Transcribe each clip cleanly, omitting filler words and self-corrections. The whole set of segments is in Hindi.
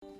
में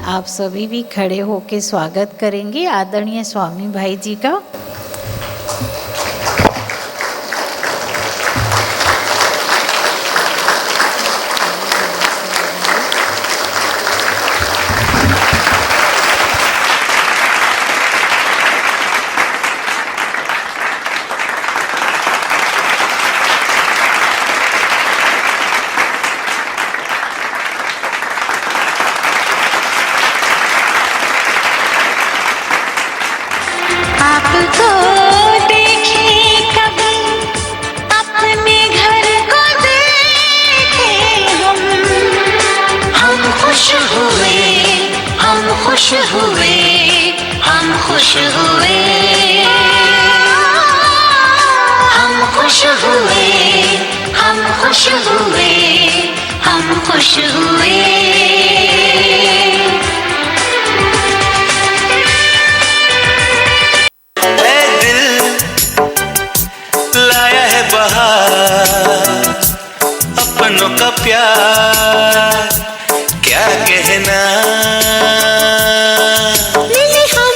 आप सभी भी खड़े होकर स्वागत करेंगे आदरणीय स्वामी भाई जी का। आपको देखे कभी अपने घर को देखे हम खुश हुए, हम खुश हुए, हम खुश हुए, हम खुश हुए, हम खुश हुए, हम खुश हुए। अपनों का प्यार क्या कहना, हम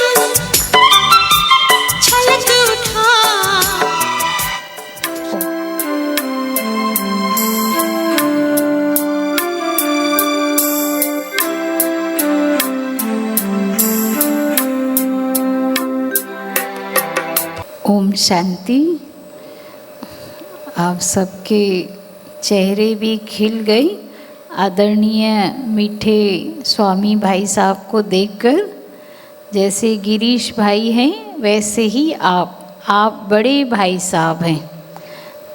छलक उठा। ओम शांति। आप सबके चेहरे भी खिल गई आदरणीय मीठे स्वामी भाई साहब को देखकर। जैसे गिरीश भाई हैं वैसे ही आप बड़े भाई साहब हैं।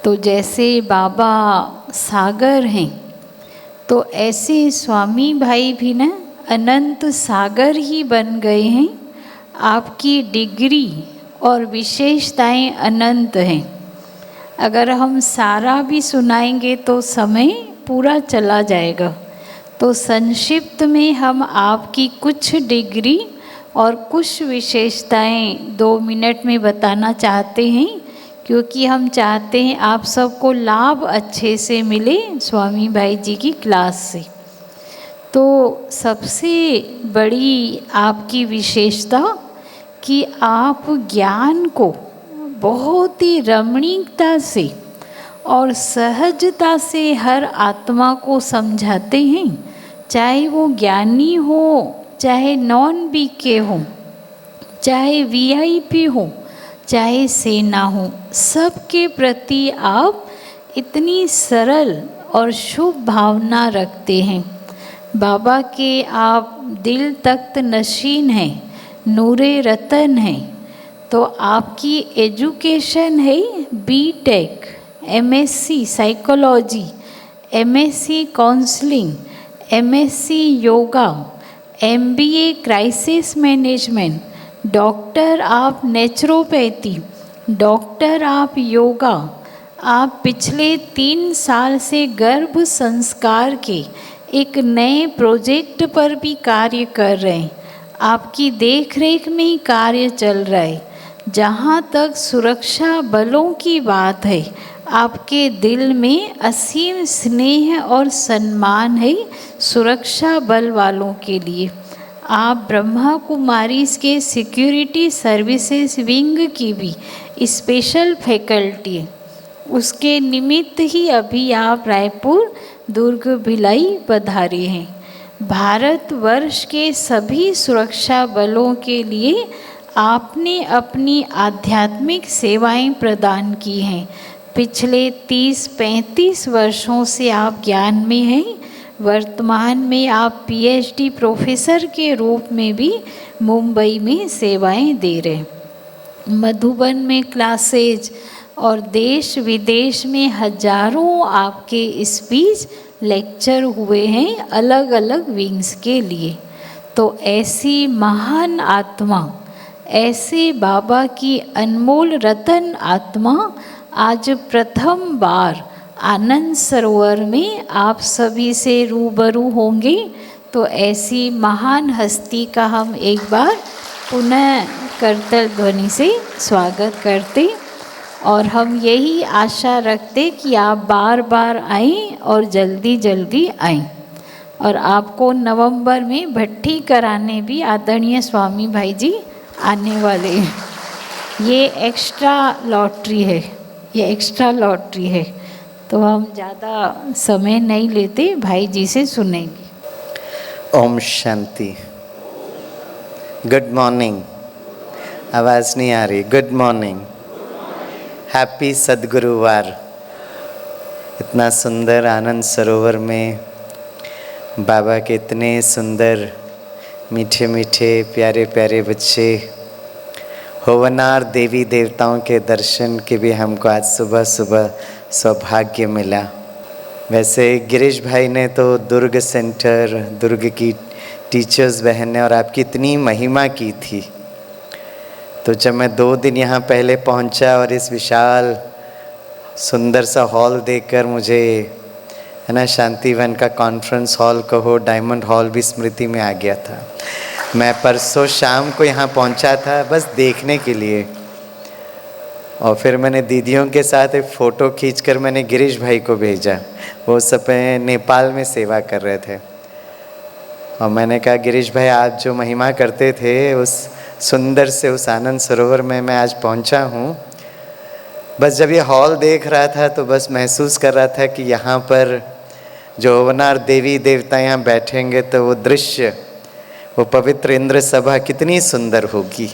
तो जैसे बाबा सागर हैं तो ऐसे स्वामी भाई भी ना अनंत सागर ही बन गए हैं। आपकी डिग्री और विशेषताएं अनंत हैं। अगर हम सारा भी सुनाएंगे तो समय पूरा चला जाएगा। तो संक्षिप्त में हम आपकी कुछ डिग्री और कुछ विशेषताएं 2 मिनट में बताना चाहते हैं, क्योंकि हम चाहते हैं आप सबको लाभ अच्छे से मिले स्वामी भाई जी की क्लास से। तो सबसे बड़ी आपकी विशेषता कि आप ज्ञान को बहुत ही रमणीकता से और सहजता से हर आत्मा को समझाते हैं, चाहे वो ज्ञानी हो, चाहे नॉन बीके हो, चाहे वीआईपी हो, चाहे सेना हो, सबके प्रति आप इतनी सरल और शुभ भावना रखते हैं। बाबा के आप दिल तख्त नशीन हैं, नूरे रतन हैं। तो आपकी एजुकेशन है BTech, MSc psychology, MSc counselling, MSc yoga, MBA crisis management, doctor आप नेचुरोपैथी, डॉक्टर आप योगा। आप पिछले 3 साल से गर्भ संस्कार के एक नए प्रोजेक्ट पर भी कार्य कर रहे हैं। आपकी देखरेख में ही कार्य चल रहा है। जहाँ तक सुरक्षा बलों की बात है, आपके दिल में असीम स्नेह और सम्मान है सुरक्षा बल वालों के लिए। आप ब्रह्मा कुमारी के सिक्योरिटी सर्विसेज विंग की भी स्पेशल फैकल्टी है। उसके निमित्त ही अभी आप रायपुर, दुर्ग, भिलाई पधारे हैं। भारतवर्ष के सभी सुरक्षा बलों के लिए आपने अपनी आध्यात्मिक सेवाएं प्रदान की हैं। पिछले 30-35 वर्षों से आप ज्ञान में हैं। वर्तमान में आप पीएचडी प्रोफेसर के रूप में भी मुंबई में सेवाएं दे रहे हैं। मधुबन में क्लासेज और देश विदेश में हजारों आपके स्पीच लेक्चर हुए हैं अलग अलग विंग्स के लिए। तो ऐसी महान आत्मा, ऐसे बाबा की अनमोल रतन आत्मा आज प्रथम बार आनंद सरोवर में आप सभी से रूबरू होंगे। तो ऐसी महान हस्ती का हम एक बार पुनः करतल ध्वनि से स्वागत करते और हम यही आशा रखते कि आप बार बार आएँ और जल्दी जल्दी आएँ। और आपको नवंबर में भट्टी कराने भी आदरणीय स्वामी भाई जी आने वाले हैं। ये एक्स्ट्रा लॉटरी है, ये एक्स्ट्रा लॉटरी है। तो हम ज़्यादा समय नहीं लेते, भाई जी से सुनेंगे। ओम शांति। Good morning. आवाज़ नहीं आ रही। Good morning. हैप्पी सद्गुरुवार। इतना सुंदर आनंद सरोवर में बाबा के इतने सुंदर मीठे मीठे प्यारे प्यारे बच्चे, होवनार देवी देवताओं के दर्शन के भी हमको आज सुबह सुबह सौभाग्य मिला। वैसे गिरीश भाई ने तो दुर्ग सेंटर, दुर्ग की टीचर्स बहन ने और आपकी इतनी महिमा की थी। तो जब मैं 2 दिन यहाँ पहले पहुँचा और इस विशाल सुंदर सा हॉल देखकर मुझे, है ना, शांतिवन का कॉन्फ्रेंस हॉल कहो, डायमंड हॉल भी स्मृति में आ गया था। मैं परसों शाम को यहाँ पहुँचा था बस देखने के लिए, और फिर मैंने दीदियों के साथ एक फ़ोटो खींचकर मैंने गिरीश भाई को भेजा। वो सब नेपाल में सेवा कर रहे थे और मैंने कहा गिरीश भाई आप जो महिमा करते थे उस सुंदर से उस आनंद सरोवर में मैं आज पहुँचा हूँ। बस जब ये हॉल देख रहा था तो बस महसूस कर रहा था कि यहाँ पर जो होवनार देवी देवता यहाँ बैठेंगे तो वो दृश्य, वो पवित्र इंद्र सभा कितनी सुंदर होगी।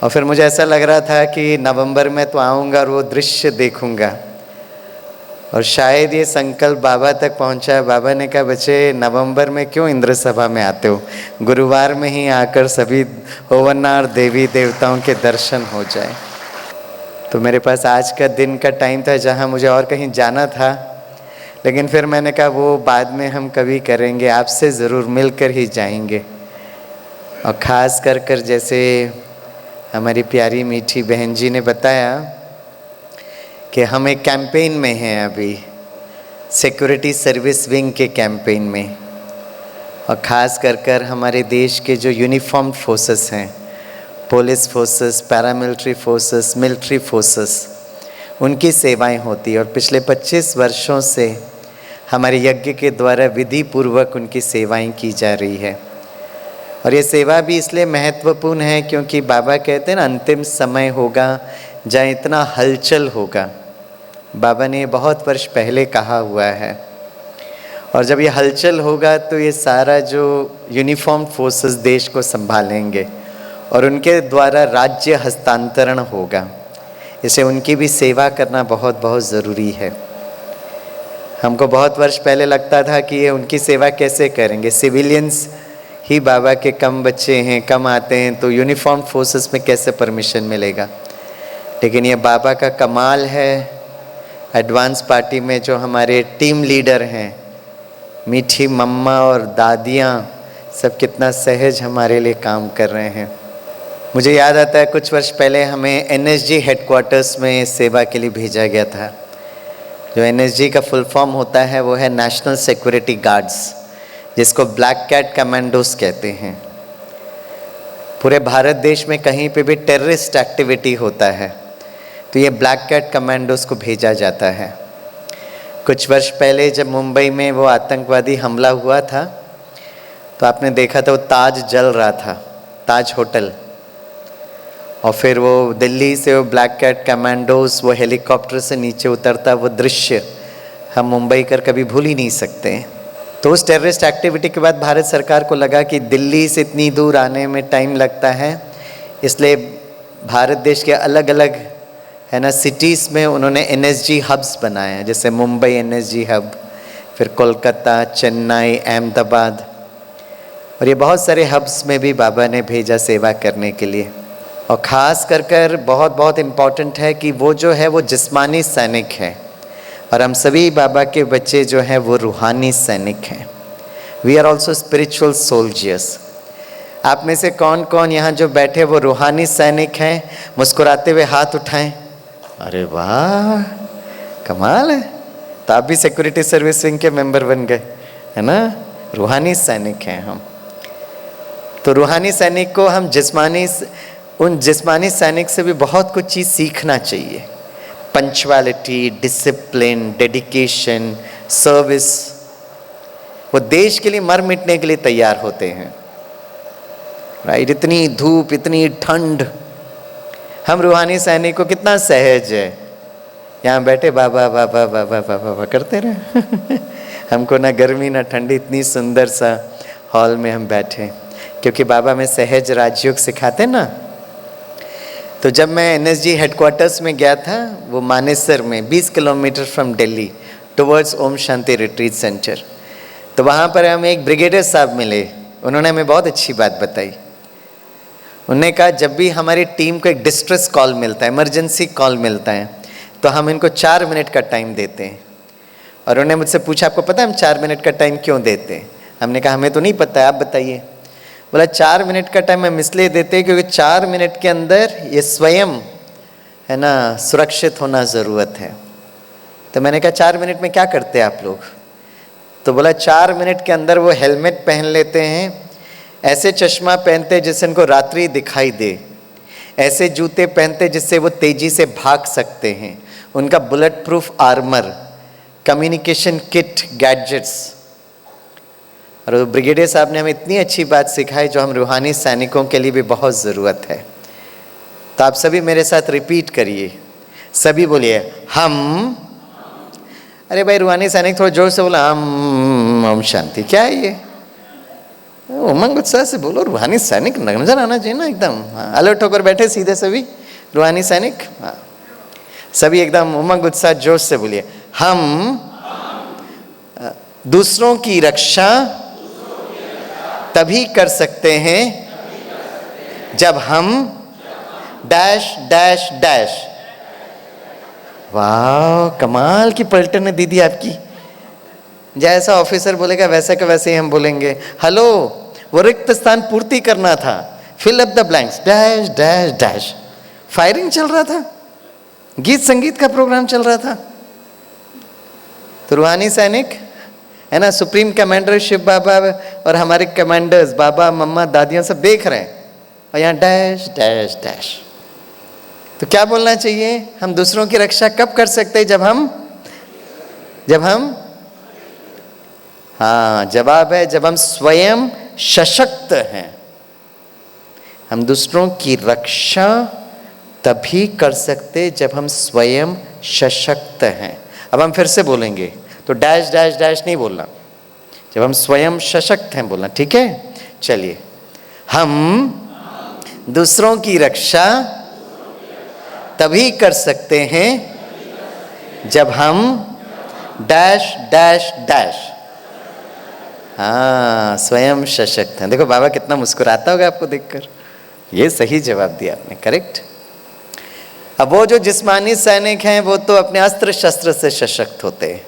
और फिर मुझे ऐसा लग रहा था कि नवंबर में तो आऊँगा और वो दृश्य देखूँगा। और शायद ये संकल्प बाबा तक पहुँचा। बाबा ने कहा बच्चे नवंबर में क्यों इंद्र सभा में आते हो, गुरुवार में ही आकर सभी होवनार देवी देवताओं के दर्शन हो जाए। तो मेरे पास आज का दिन का टाइम था जहाँ मुझे और कहीं जाना था, लेकिन फिर मैंने कहा वो बाद में हम कभी करेंगे, आपसे ज़रूर मिलकर ही जाएंगे। और ख़ास कर जैसे हमारी प्यारी मीठी बहन जी ने बताया कि हम एक कैंपेन में हैं अभी, सिक्योरिटी सर्विस विंग के कैंपेन में। और ख़ास कर हमारे देश के जो यूनिफॉर्म फोर्सेस हैं, police forces, paramilitary forces, military forces, उनकी सेवाएं होती है। और पिछले 25 वर्षों से हमारे यज्ञ के द्वारा विधि पूर्वक उनकी सेवाएं की जा रही है। और ये सेवा भी इसलिए महत्वपूर्ण है क्योंकि बाबा कहते हैं ना, अंतिम समय होगा जहाँ इतना हलचल होगा। बाबा ने बहुत वर्ष पहले कहा हुआ है। और जब ये हलचल होगा तो ये सारा जो यूनिफॉर्म फोर्सेस देश को संभालेंगे और उनके द्वारा राज्य हस्तांतरण होगा। इसे उनकी भी सेवा करना बहुत बहुत ज़रूरी है। हमको बहुत वर्ष पहले लगता था कि ये उनकी सेवा कैसे करेंगे, सिविलियंस ही बाबा के कम बच्चे हैं, कम आते हैं, तो यूनिफॉर्म फोर्सेस में कैसे परमिशन मिलेगा। लेकिन ये बाबा का कमाल है। एडवांस पार्टी में जो हमारे टीम लीडर हैं, मीठी मम्मा और दादियाँ, सब कितना सहज हमारे लिए काम कर रहे हैं। मुझे याद आता है कुछ वर्ष पहले हमें NSG हेडक्वार्टर्स में सेवा के लिए भेजा गया था। जो NSG का फुल फॉर्म होता है वो है नेशनल सिक्योरिटी गार्ड्स, जिसको ब्लैक कैट कमांडोज कहते हैं। पूरे भारत देश में कहीं पे भी टेररिस्ट एक्टिविटी होता है तो ये ब्लैक कैट कमांडोज को भेजा जाता है। कुछ वर्ष पहले जब मुंबई में वो आतंकवादी हमला हुआ था तो आपने देखा था वो ताज जल रहा था, ताज होटल। और फिर वो दिल्ली से वो ब्लैक कैट कमांडोज वो हेलीकॉप्टर से नीचे उतरता, वो दृश्य हम मुंबई कर कभी भूल ही नहीं सकते। तो उस टेररिस्ट एक्टिविटी के बाद भारत सरकार को लगा कि दिल्ली से इतनी दूर आने में टाइम लगता है, इसलिए भारत देश के अलग अलग है ना, सिटीज़ में उन्होंने एनएसजी हब्स बनाए हैं, जैसे मुंबई एनएसजी हब, फिर कोलकाता, चेन्नई, अहमदाबाद, और ये बहुत सारे हब्स में भी बाबा ने भेजा सेवा करने के लिए। और ख़ास कर बहुत बहुत इम्पॉर्टेंट है कि वो जो है वो जिस्मानी सैनिक है, और हम सभी बाबा के बच्चे जो हैं वो रूहानी सैनिक हैं। We are also spiritual soldiers. आप में से कौन कौन यहाँ जो बैठे वो रूहानी सैनिक हैं? मुस्कुराते हुए हाथ उठाएं। अरे वाह, कमाल है। तो आप भी सिक्योरिटी सर्विस विंग के मेंबर बन गए, है ना? रूहानी सैनिक हैं हम। तो रूहानी सैनिक को हम उन जिस्मानी सैनिक से भी बहुत कुछ चीज़ सीखना चाहिए। Punctuality, discipline, dedication, service. वो देश के लिए मर मिटने के लिए तैयार होते हैं, राइट? इतनी धूप, इतनी ठंड, हम रूहानी सैनिक को कितना सहज है, यहाँ बैठे बाबा बाबा बाबा बाबा बाबा करते रहे। हमको ना गर्मी ना ठंडी, इतनी सुंदर सा हॉल में हम बैठे, क्योंकि बाबा में सहज राजयोग सिखाते ना। तो जब मैं एनएसजी हेडक्वार्टर्स में गया था, वो मानेसर में 20 kilometre from Delhi towards Om Shanti retreat centre, तो वहाँ पर हमें एक ब्रिगेडियर साहब मिले। उन्होंने हमें बहुत अच्छी बात बताई। उन्होंने कहा जब भी हमारी टीम को एक डिस्ट्रेस कॉल मिलता है, इमरजेंसी कॉल मिलता है, तो हम इनको 4 मिनट का टाइम देते हैं। और उन्होंने मुझसे पूछा आपको पता है हम 4 मिनट का टाइम क्यों देते हैं? हमने कहा हमें तो नहीं पता है, आप बताइए। बोला 4 मिनट का टाइम हम इसलिए देते हैं क्योंकि 4 मिनट के अंदर ये स्वयं, है ना, सुरक्षित होना ज़रूरत है। तो मैंने कहा 4 मिनट में क्या करते हैं आप लोग? तो बोला 4 मिनट के अंदर वो हेलमेट पहन लेते हैं, ऐसे चश्मा पहनते जिससे उनको रात्रि दिखाई दे, ऐसे जूते पहनते जिससे वो तेज़ी से भाग सकते हैं, उनका bullet proof armour, communication kit, gadgets. और वो ब्रिगेडियर साहब ने हमें इतनी अच्छी बात सिखाई जो हम रूहानी सैनिकों के लिए भी बहुत ज़रूरत है। तो आप सभी मेरे साथ रिपीट करिए, सभी बोलिए हम। अरे भाई रूहानी सैनिक थोड़ा जोर से बोला, हम ओम शांति। क्या है ये? उमंग उत्साह से बोलो, रूहानी सैनिक नजर आना चाहिए ना एकदम। हाँ, अलर्ट होकर बैठे सीधे सभी रूहानी सैनिक। हाँ, सभी एकदम उमंग उत्साह जोश से बोलिए, हम दूसरों की रक्षा तभी कर सकते हैं जब हम डैश डैश डैश। वाह, कमाल की पलटन है दीदी आपकी। जैसा ऑफिसर बोलेगा वैसे का वैसे ही हम बोलेंगे। हेलो, वो रिक्त स्थान पूर्ति करना था, fill up the blanks, dash dash dash. Firing चल रहा था, गीत संगीत का प्रोग्राम चल रहा था। तो रूहानी सैनिक, है ना, सुप्रीम कमांडर शिव बाबा और हमारे कमांडर्स बाबा, मम्मा, दादियाँ सब देख रहे हैं, और यहाँ डैश डैश डैश। तो क्या बोलना चाहिए? हम दूसरों की रक्षा कब कर सकते हैं? जब हम हाँ, जवाब है जब हम स्वयं सशक्त हैं। हम दूसरों की रक्षा तभी कर सकते जब हम स्वयं सशक्त हैं। अब हम फिर से बोलेंगे, तो डैश डैश डैश नहीं बोलना, जब हम स्वयं सशक्त हैं बोलना, ठीक है? चलिए, हम दूसरों की रक्षा तभी कर सकते हैं जब हम डैश डैश डैश। हाँ, स्वयं सशक्त हैं। देखो बाबा कितना मुस्कुराता होगा आपको देखकर। ये सही जवाब दिया आपने, करेक्ट। अब वो जो जिस्मानी सैनिक हैं वो तो अपने अस्त्र शस्त्र से सशक्त होते हैं,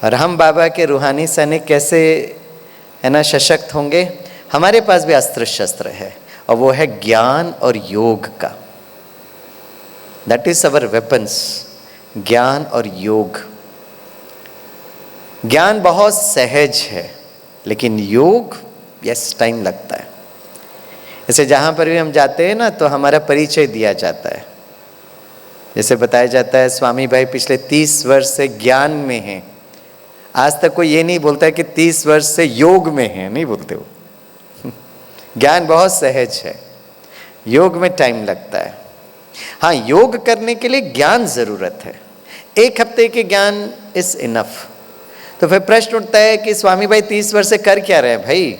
और हम बाबा के रूहानी सैनिक कैसे, है ना, सशक्त होंगे? हमारे पास भी अस्त्र शस्त्र है, और वो है ज्ञान और योग का। दैट इज अवर वेपन्स, ज्ञान और योग। ज्ञान बहुत सहज है, लेकिन योग यस टाइम लगता है। जैसे जहाँ पर भी हम जाते हैं ना, तो हमारा परिचय दिया जाता है। जैसे बताया जाता है स्वामी भाई पिछले 30 वर्ष से ज्ञान में हैं। आज तक कोई ये नहीं बोलता है कि 30 वर्ष से योग में है, नहीं बोलते वो। ज्ञान बहुत सहज है, योग में टाइम लगता है। हाँ, योग करने के लिए ज्ञान ज़रूरत है। 1 हफ्ते के ज्ञान इज इनफ। तो फिर प्रश्न उठता है कि स्वामी भाई 30 वर्ष से कर क्या रहे हैं? भाई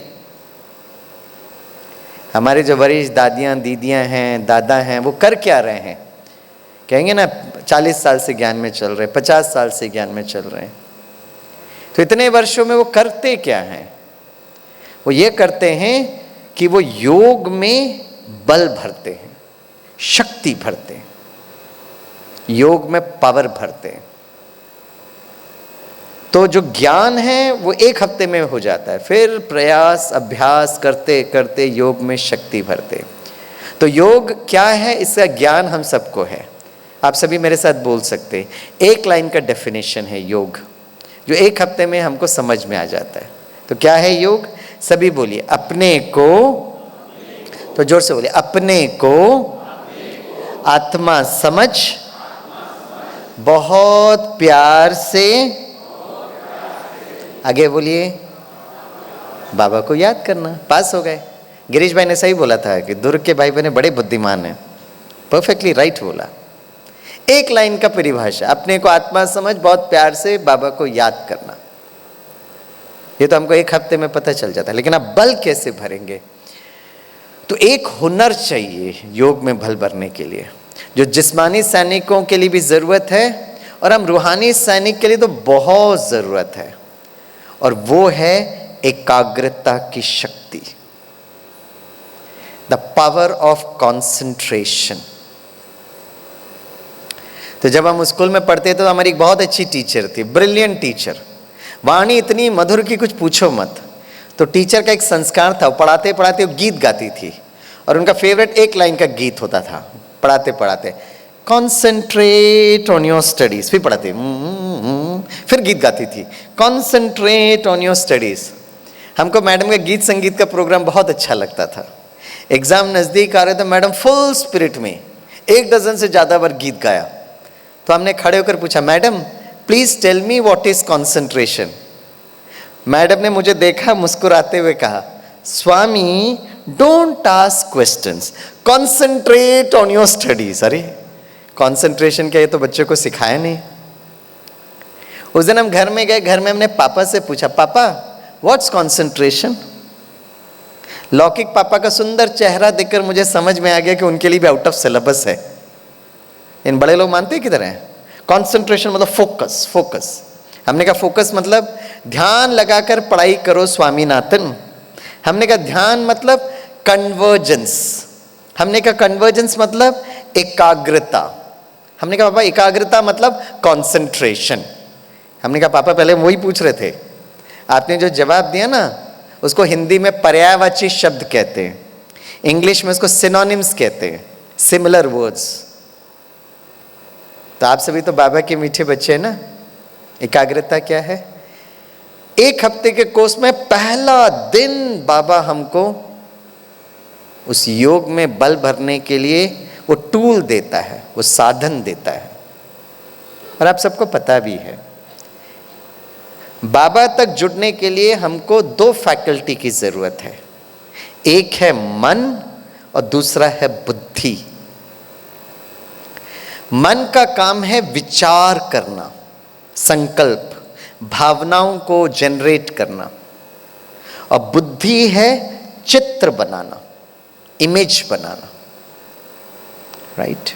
हमारे जो वरिष्ठ दादियाँ, दीदियाँ हैं, दादा हैं, वो कर क्या रहे हैं? कहेंगे ना 40 साल से ज्ञान में चल रहे, 50 साल से ज्ञान में चल रहे हैं, तो इतने वर्षों में वो करते क्या हैं? वो ये करते हैं कि वो योग में बल भरते हैं, शक्ति भरते हैं, योग में पावर भरते हैं। तो जो ज्ञान है वो 1 हफ्ते में हो जाता है, फिर प्रयास अभ्यास करते करते योग में शक्ति भरते। तो योग क्या है, इसका ज्ञान हम सबको है। आप सभी मेरे साथ बोल सकते हैं, 1 लाइन का डेफिनेशन है योग, जो 1 हफ्ते में हमको समझ में आ जाता है। तो क्या है योग? सभी बोलिए, अपने को, तो जोर से बोलिए, अपने को आत्मा समझ बहुत प्यार से, आगे बोलिए, बाबा को याद करना। पास हो गए। गिरीश भाई ने सही बोला था कि दुर्ग के भाई बहने बड़े बुद्धिमान हैं, परफेक्टली राइट बोला। 1 लाइन का परिभाषा, अपने को आत्मा समझ बहुत प्यार से बाबा को याद करना। ये तो हमको 1 हफ्ते में पता चल जाता है, लेकिन आप बल कैसे भरेंगे? तो एक हुनर चाहिए योग में बल भरने के लिए, जो जिस्मानी सैनिकों के लिए भी ज़रूरत है और हम रूहानी सैनिक के लिए तो बहुत ज़रूरत है, और वो है एकाग्रता की शक्ति, द पावर ऑफ कॉन्सेंट्रेशन। तो जब हम स्कूल में पढ़ते तो हमारी एक बहुत अच्छी टीचर थी, ब्रिलियंट टीचर, वाणी इतनी मधुर की कुछ पूछो मत। तो टीचर का एक संस्कार था, पढ़ाते पढ़ाते वो गीत गाती थी, और उनका फेवरेट 1 लाइन का गीत होता था। पढ़ाते पढ़ाते कॉन्सेंट्रेट ऑन योर स्टडीज, फिर पढ़ाते फिर गीत गाती थी, कॉन्सेंट्रेट ऑन योर स्टडीज। हमको मैडम का गीत संगीत का प्रोग्राम बहुत अच्छा लगता था। एग्जाम नज़दीक आ रहे तो मैडम फुल स्पिरिट में 1 डज़न से ज़्यादा बार गीत गाया। तो हमने खड़े होकर पूछा, madam please tell me what is concentration. Madam ने मुझे देखा, मुस्कुराते हुए कहा, Swami don't ask questions, concentrate on your studies. अरे कंसंट्रेशन क्या, ये तो बच्चों को सिखाया नहीं। उस दिन हम घर में गए, घर में हमने पापा से पूछा, पापा व्हाट्स कंसंट्रेशन। लौकिक पापा का सुंदर चेहरा देखकर मुझे समझ में आ गया कि उनके लिए भी आउट ऑफ सिलेबस है। इन बड़े लोग मानते हैं किधर है कंसंट्रेशन, मतलब फोकस। फोकस, हमने कहा फोकस मतलब ध्यान लगाकर पढ़ाई करो स्वामीनाथन। हमने कहा ध्यान मतलब कन्वर्जेंस। हमने कहा कन्वर्जेंस मतलब एकाग्रता। हमने कहा पापा एकाग्रता मतलब कंसंट्रेशन। हमने कहा पापा पहले वही पूछ रहे थे, आपने जो जवाब दिया ना उसको हिंदी में पर्यायवाची शब्द कहते हैं, इंग्लिश में उसको सिनोनिम्स कहते हैं, सिमिलर वर्ड्स। तो आप सभी तो बाबा के मीठे बच्चे हैं ना। एकाग्रता क्या है? 1 हफ्ते के कोर्स में पहला दिन बाबा हमको उस योग में बल भरने के लिए वो टूल देता है, वो साधन देता है। और आप सबको पता भी है, बाबा तक जुड़ने के लिए हमको 2 फैकल्टी की जरूरत है, एक है मन और दूसरा है बुद्धि। मन का काम है विचार करना, संकल्प, भावनाओं को जनरेट करना, और बुद्धि है चित्र बनाना, इमेज बनाना, राइट।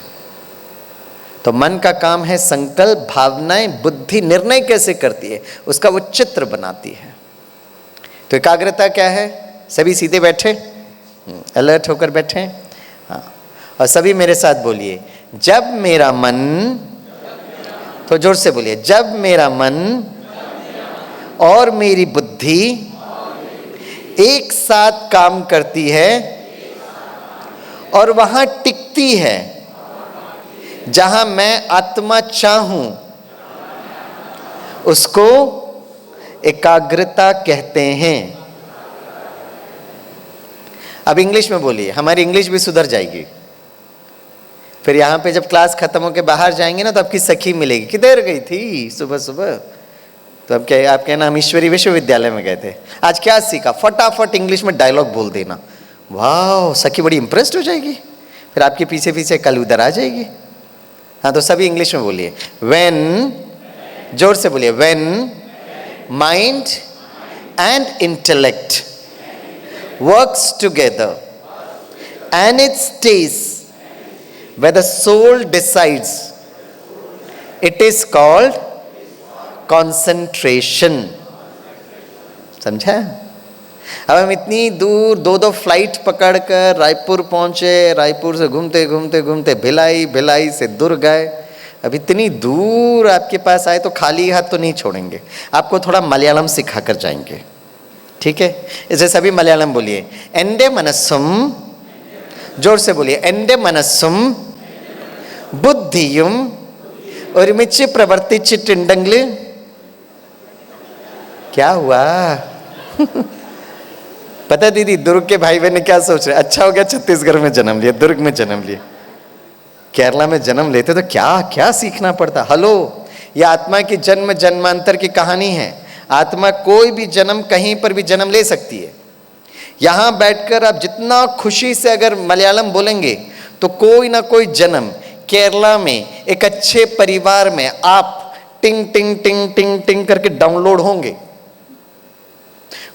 तो मन का काम है संकल्प, भावनाएं, बुद्धि निर्णय कैसे करती है उसका वो चित्र बनाती है। तो एकाग्रता क्या है? सभी सीधे बैठे, अलर्ट होकर बैठे, हाँ, और सभी मेरे साथ बोलिए, जब मेरा मन, तो जोर से बोलिए, जब मेरा मन और मेरी बुद्धि एक साथ काम करती है और वहां टिकती है जहां मैं आत्मा चाहूं, उसको एकाग्रता कहते हैं। अब इंग्लिश में बोलिए, हमारी इंग्लिश भी सुधर जाएगी। फिर यहाँ पे जब क्लास खत्म होकर बाहर जाएंगे ना तो आपकी सखी मिलेगी, किधर गई थी सुबह सुबह? तो अब क्या, आप कहना हम ईश्वरी विश्वविद्यालय में गए थे, आज क्या सीखा? फटाफट इंग्लिश में डायलॉग बोल देना, वाह, सखी बड़ी इंप्रेस्ड हो जाएगी, फिर आपके पीछे पीछे कल उधर आ जाएगी। हाँ, तो सभी इंग्लिश में बोलिए, व्हेन, जोर से बोलिए, when mind and intellect works together and it stays where the soul decides, it is called concentration. समझा? अब हम इतनी दूर दो फ्लाइट पकड़कर रायपुर पहुंचे, रायपुर से घूमते घूमते घूमते भिलाई से दुर्ग गए। अब इतनी दूर आपके पास आए तो खाली हाथ तो नहीं छोड़ेंगे, आपको थोड़ा मलयालम सिखा कर जाएंगे, ठीक है? इसे सभी मलयालम बोलिए, एंडे मनस्सुम, जोर से बोलिए, एंडे मनस्सुम बुद्धियुम ഒരുമിച്ച് പ്രവർത്തിച്ചിട്ടുണ്ടെങ്കിൽ क्या हुआ? पता दीदी, दुर्ग के भाई बहन क्या सोच रहे? अच्छा हो गया छत्तीसगढ़ में जन्म लिया, दुर्ग में जन्म लिया। केरला में जन्म लेते तो क्या क्या सीखना पड़ता। हेलो, ये आत्मा की जन्म जन्मांतर की कहानी है। आत्मा कोई भी जन्म कहीं पर भी जन्म ले सकती है। यहां बैठकर आप जितना खुशी से अगर मलयालम बोलेंगे तो कोई ना कोई जन्म केरला में एक अच्छे परिवार में आप टिंग टिंग टिंग टिंग टिंग करके डाउनलोड होंगे।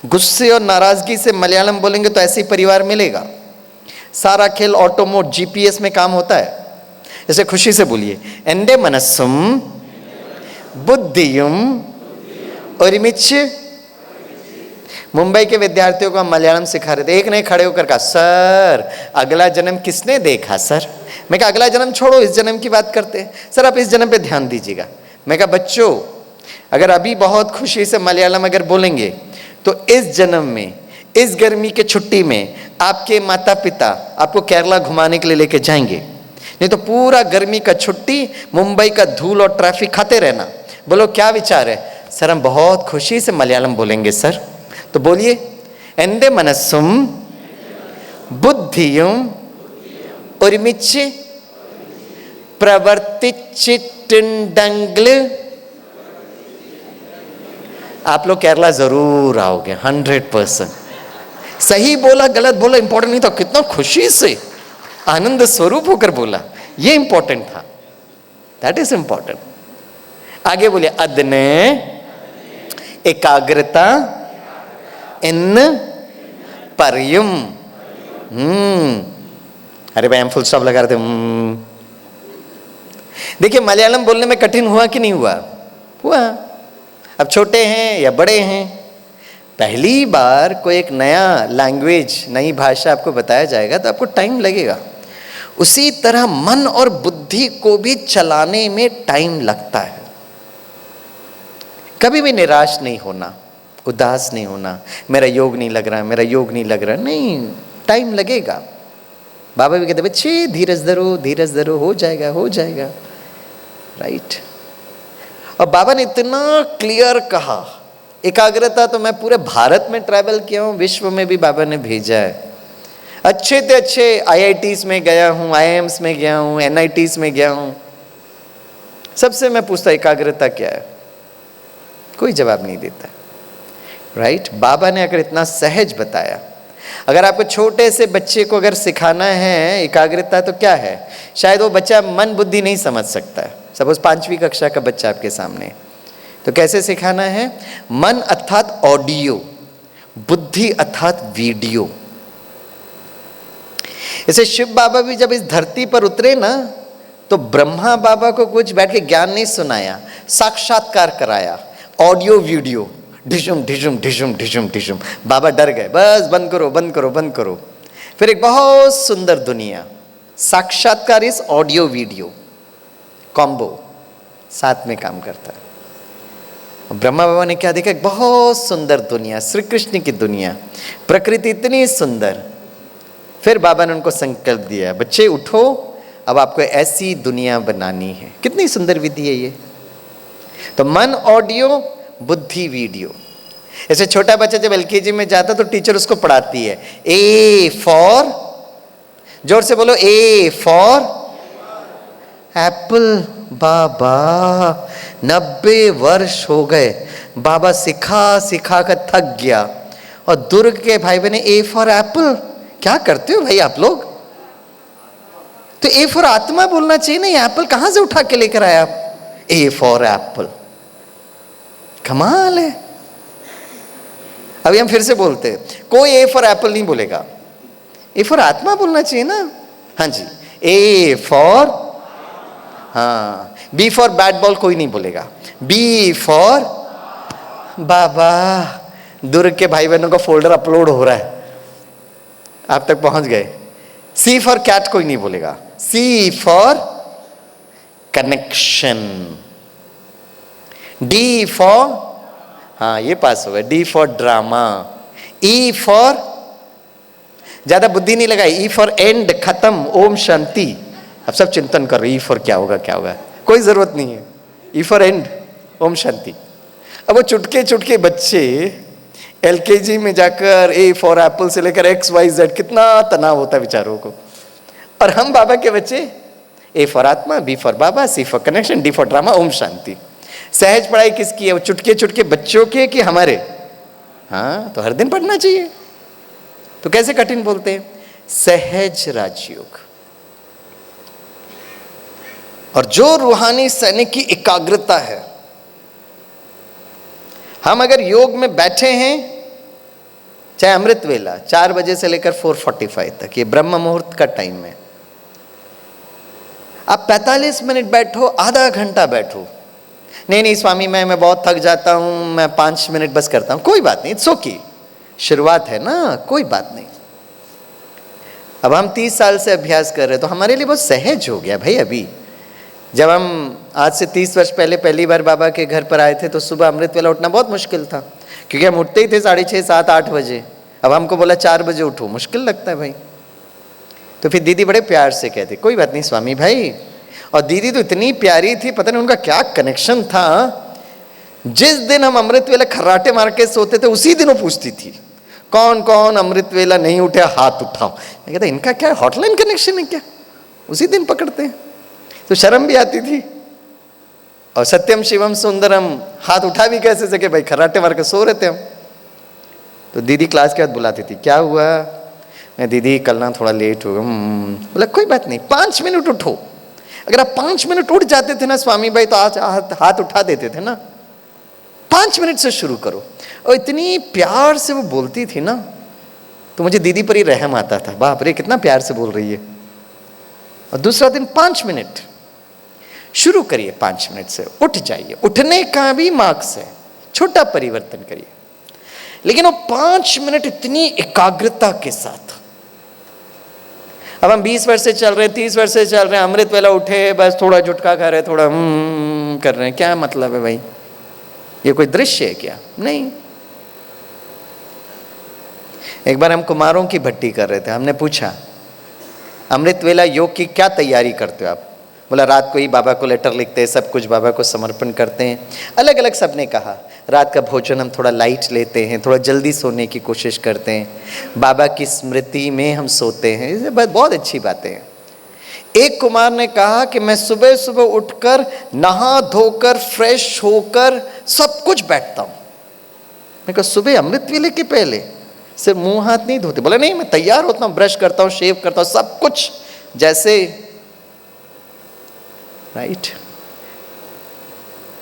गुस्से और नाराजगी से मलयालम बोलेंगे तो ऐसे परिवार मिलेगा। सारा खेल ऑटोमोट जीपीएस में काम होता है। जैसे खुशी से बोलिए, एंडे मनस्सुम बुद्धियुम ओरिमिच। मुंबई के विद्यार्थियों को हम मलयालम सिखा रहे थे। एक ने खड़े होकर कहा, सर अगला जन्म किसने देखा सर? मैं कहा अगला जन्म छोड़ो, इस जन्म की बात करते हैं। सर आप इस जन्म पे ध्यान दीजिएगा। मैं कहा बच्चों, अगर अभी बहुत खुशी से मलयालम अगर बोलेंगे तो इस जन्म में, इस गर्मी के छुट्टी में आपके माता पिता आपको केरला घुमाने के लिए लेके जाएंगे। नहीं तो पूरा गर्मी का छुट्टी मुंबई का धूल और ट्रैफिक खाते रहना। बोलो क्या विचार है? सर हम बहुत खुशी से मलयालम बोलेंगे सर। तो बोलिए, एंडे मनस्सुम बुद्धियुम ഒരുമിച്ച് प्रवर्तिचिट्टुंडंगल। आप लोग केरला जरूर आओगे 100%। सही बोला गलत बोला इंपॉर्टेंट नहीं था, कितना खुशी से आनंद स्वरूप होकर बोला, ये इंपॉर्टेंट था। That is important. आगे बोलिए, अदने एकाग्रता इन पर्युम। अरे भाई हम फुल स्टॉप लगा रहे थे। देखिए मलयालम बोलने में कठिन हुआ कि नहीं हुआ? हुआ। अब छोटे हैं या बड़े हैं, पहली बार कोई एक नया लैंग्वेज, नई भाषा आपको बताया जाएगा तो आपको टाइम लगेगा। उसी तरह मन और बुद्धि को भी चलाने में टाइम लगता है। कभी भी निराश नहीं होना, उदास नहीं होना, मेरा योग नहीं लग रहा, मेरा योग नहीं लग रहा, नहीं, टाइम लगेगा। बाबा भी कहते बच्चे धीरज धरो, हो जाएगा हो जाएगा, राइट। और बाबा ने इतना क्लियर कहा, एकाग्रता तो मैं पूरे भारत में ट्रैवल किया हूँ, विश्व में भी बाबा ने भेजा है। अच्छे से अच्छे IITs में गया हूँ, IIMs में गया हूँ, NITs में गया हूँ। सबसे मैं पूछता एकाग्रता क्या है, कोई जवाब नहीं देता, राइट। बाबा ने अगर इतना सहज बताया, अगर आपको छोटे से बच्चे को अगर सिखाना है एकाग्रता तो क्या है, शायद वो बच्चा मन बुद्धि नहीं समझ सकता है। सपोज 5वीं कक्षा का बच्चा आपके सामने, तो कैसे सिखाना है? मन अर्थात ऑडियो, बुद्धि अर्थात वीडियो। इसे शिव बाबा भी जब इस धरती पर उतरे ना, तो ब्रह्मा बाबा को कुछ बैठ के ज्ञान नहीं सुनाया, साक्षात्कार कराया, ऑडियो वीडियो, ढिशुम ढिशुम ढिशुम ढिशुम ढिशुम। बाबा डर गए, बस बंद करो बंद करो बंद करो। फिर एक बहुत सुंदर दुनिया, साक्षात्कार इस ऑडियो वीडियो कॉम्बो साथ में काम करता है। ब्रह्मा बाबा ने क्या देखा? एक बहुत सुंदर दुनिया, श्री कृष्ण की दुनिया, प्रकृति इतनी सुंदर। फिर बाबा ने उनको संकल्प दिया, बच्चे उठो, अब आपको ऐसी दुनिया बनानी है। कितनी सुंदर विधि है ये। तो मन ऑडियो, बुद्धि वीडियो। ऐसे छोटा बच्चा जब LKG में जाता तो टीचर उसको पढ़ाती है, ए फॉर, जोर से बोलो, ए फॉर एप्पल। बाबा 90 वर्ष हो गए, बाबा सिखा सिखा कर थक गया। और दुर्ग के भाई बहने, ए फॉर एप्पल क्या करते हो भाई आप लोग? तो ए फॉर आत्मा बोलना चाहिए ना, ये एप्पल कहां से उठा के लेकर आया आप? ए फॉर एप्पल, कमाल है। अभी हम फिर से बोलते हैं, कोई ए फॉर एप्पल नहीं बोलेगा, ए फॉर आत्मा बोलना चाहिए ना। हाँ जी, ए फॉर, हाँ, बी फॉर बैट बॉल कोई नहीं बोलेगा, बी फॉर बाबा। दुर्ग के भाई बहनों का फोल्डर अपलोड हो रहा है, आप तक पहुंच गए। सी फॉर कैट कोई नहीं बोलेगा, सी फॉर कनेक्शन। डी फॉर, हाँ ये पास हो गया, D for drama. E for, ज्यादा बुद्धि नहीं लगाई, ई फॉर एंड, खत्म, ओम शांति। अब सब चिंतन कर रहे ई फॉर क्या होगा क्या होगा, कोई जरूरत नहीं है, E for and, Om Shanti. अब वो चुटके चुटके बच्चे एलकेजी में जाकर ए फॉर एप्पल से लेकर एक्स वाई जेड, कितना तनाव होता है बेचारों को। और हम बाबा के बच्चे A for atma, B for Baba, C for connection, D for drama, Om Shanti. सहज पढ़ाई किसकी है? वो चुटके चुटके बच्चों के कि हमारे? हाँ, तो हर दिन पढ़ना चाहिए। तो कैसे कठिन बोलते हैं? सहज राजयोग। और जो रूहानी सैनिक की एकाग्रता है, हम अगर योग में बैठे हैं, चाहे अमृत वेला 4 बजे से लेकर 4:45 तक, ये ब्रह्म मुहूर्त का टाइम है, आप 45 मिनट बैठो, आधा घंटा बैठो, नहीं स्वामी मैं बहुत थक जाता हूं, मैं 5 मिनट बस करता हूं, कोई बात नहीं, इट्स ओके, शुरुआत है ना, कोई बात नहीं। अब हम 30 साल से अभ्यास कर रहे हैं तो हमारे लिए बहुत सहज हो गया भाई। अभी जब हम आज से 30 वर्ष पहले पहली बार बाबा के घर पर आए थे तो सुबह अमृत वेला उठना बहुत मुश्किल था, क्योंकि हम उठते ही थे 6:30, 7, 8 बजे। अब हमको बोला 4 बजे उठो, मुश्किल लगता है भाई। तो फिर दीदी बड़े प्यार से कहती कोई बात नहीं स्वामी भाई। और दीदी तो इतनी प्यारी थी, पता नहीं उनका क्या कनेक्शन था, जिस दिन हम अमृत वेला खर्राटे मार के सोते थे उसी दिन वो पूछती थी कौन कौन अमृत वेला नहीं उठे हाथ उठाओ। मैं कहता इनका क्या हॉटलाइन कनेक्शन है क्या, उसी दिन पकड़ते हैं। तो शर्म भी आती थी, और सत्यम शिवम सुंदरम हाथ उठा भी कैसे सके भाई, खर्राटे मार के सो रहे थे हम। तो दीदी क्लास के बाद बुलाती थी, क्या हुआ? मैं दीदी कल ना थोड़ा लेट हो गया। बोला कोई बात नहीं, 5 मिनट उठो। अगर आप 5 मिनट उठ जाते थे ना स्वामी भाई, तो आज हाथ उठा देते थे ना। 5 मिनट से शुरू करो। और इतनी प्यार से वो बोलती थी ना, तो मुझे दीदी पर ही रहम आता था, बाप रे कितना प्यार से बोल रही है। और दूसरा दिन 5 मिनट शुरू करिए, 5 मिनट से उठ जाइए। उठने का भी मार्क्स है, छोटा परिवर्तन करिए, लेकिन वो 5 मिनट इतनी एकाग्रता के साथ। अब हम 20 वर्ष से चल रहे हैं, 30 वर्ष से चल रहे हैं, अमृत वेला उठे बस थोड़ा झुटका खा रहे, थोड़ा कर रहे हैं, क्या मतलब है भाई? ये कोई दृश्य है क्या? नहीं। एक बार हम कुमारों की भट्टी कर रहे थे, हमने पूछा अमृत वेला योग की क्या तैयारी करते हो आप? बोला रात को ही बाबा को लेटर लिखते हैं, सब कुछ बाबा को समर्पण करते हैं। अलग अलग सबने कहा, रात का भोजन हम थोड़ा लाइट लेते हैं, थोड़ा जल्दी सोने की कोशिश करते हैं, बाबा की स्मृति में हम सोते हैं, ये बहुत अच्छी बातें हैं। एक कुमार ने कहा कि मैं सुबह सुबह उठकर नहा धोकर फ्रेश होकर सब कुछ बैठता हूँ। मैं कहा सुबह अमृत वेले के पहले सिर्फ मुंह हाथ नहीं धोते? बोला नहीं, मैं तैयार होता हूँ, ब्रश करता हूँ, शेव करता हूँ, सब कुछ जैसे राइट।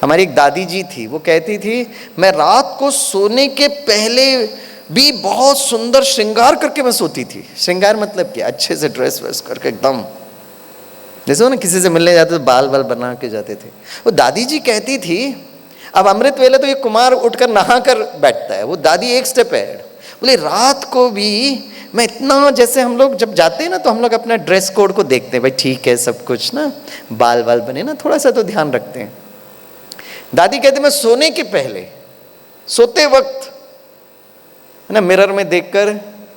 हमारी एक दादी जी थी, वो कहती थी मैं रात को सोने के पहले भी बहुत सुंदर श्रृंगार करके मैं सोती थी। श्रृंगार मतलब क्या? अच्छे से ड्रेस वेस करके एकदम, जैसे वो ना किसी से मिलने जाते तो बाल बाल बना के जाते थे। वो दादी जी कहती थी, अब अमृत वेले तो ये कुमार उठकर नहा कर बैठता है, वो दादी एक स्टेप ऐड, बोले रात को भी मैं इतना, जैसे हम लोग जब जाते हैं ना तो हम लोग अपना ड्रेस कोड को देखते हैं, भाई ठीक है सब कुछ ना, बाल बाल बने ना, थोड़ा सा तो ध्यान रखते हैं। दादी कहते मैं सोने के पहले, सोते वक्त है ना, मिरर में देखकर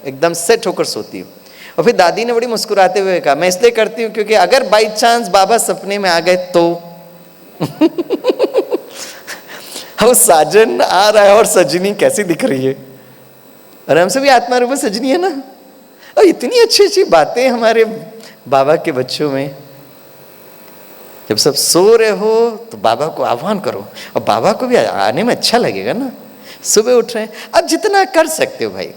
एकदम सेट होकर सोती हूँ। और फिर दादी ने बड़ी मुस्कुराते हुए कहा मैं इसलिए करती हूँ क्योंकि अगर बाई चांस बाबा सपने में आ गए तो वो साजन आ रहा है और सजनी कैसी दिख रही है, और हमसे भी आत्मा रूप सजनी है ना। और इतनी अच्छी अच्छी बातें हमारे बाबा के बच्चों में। जब सब सो रहे हो तो बाबा को आह्वान करो, और बाबा को भी आने में अच्छा लगेगा ना। सुबह उठ रहे हैं, अब जितना कर सकते हो भाई।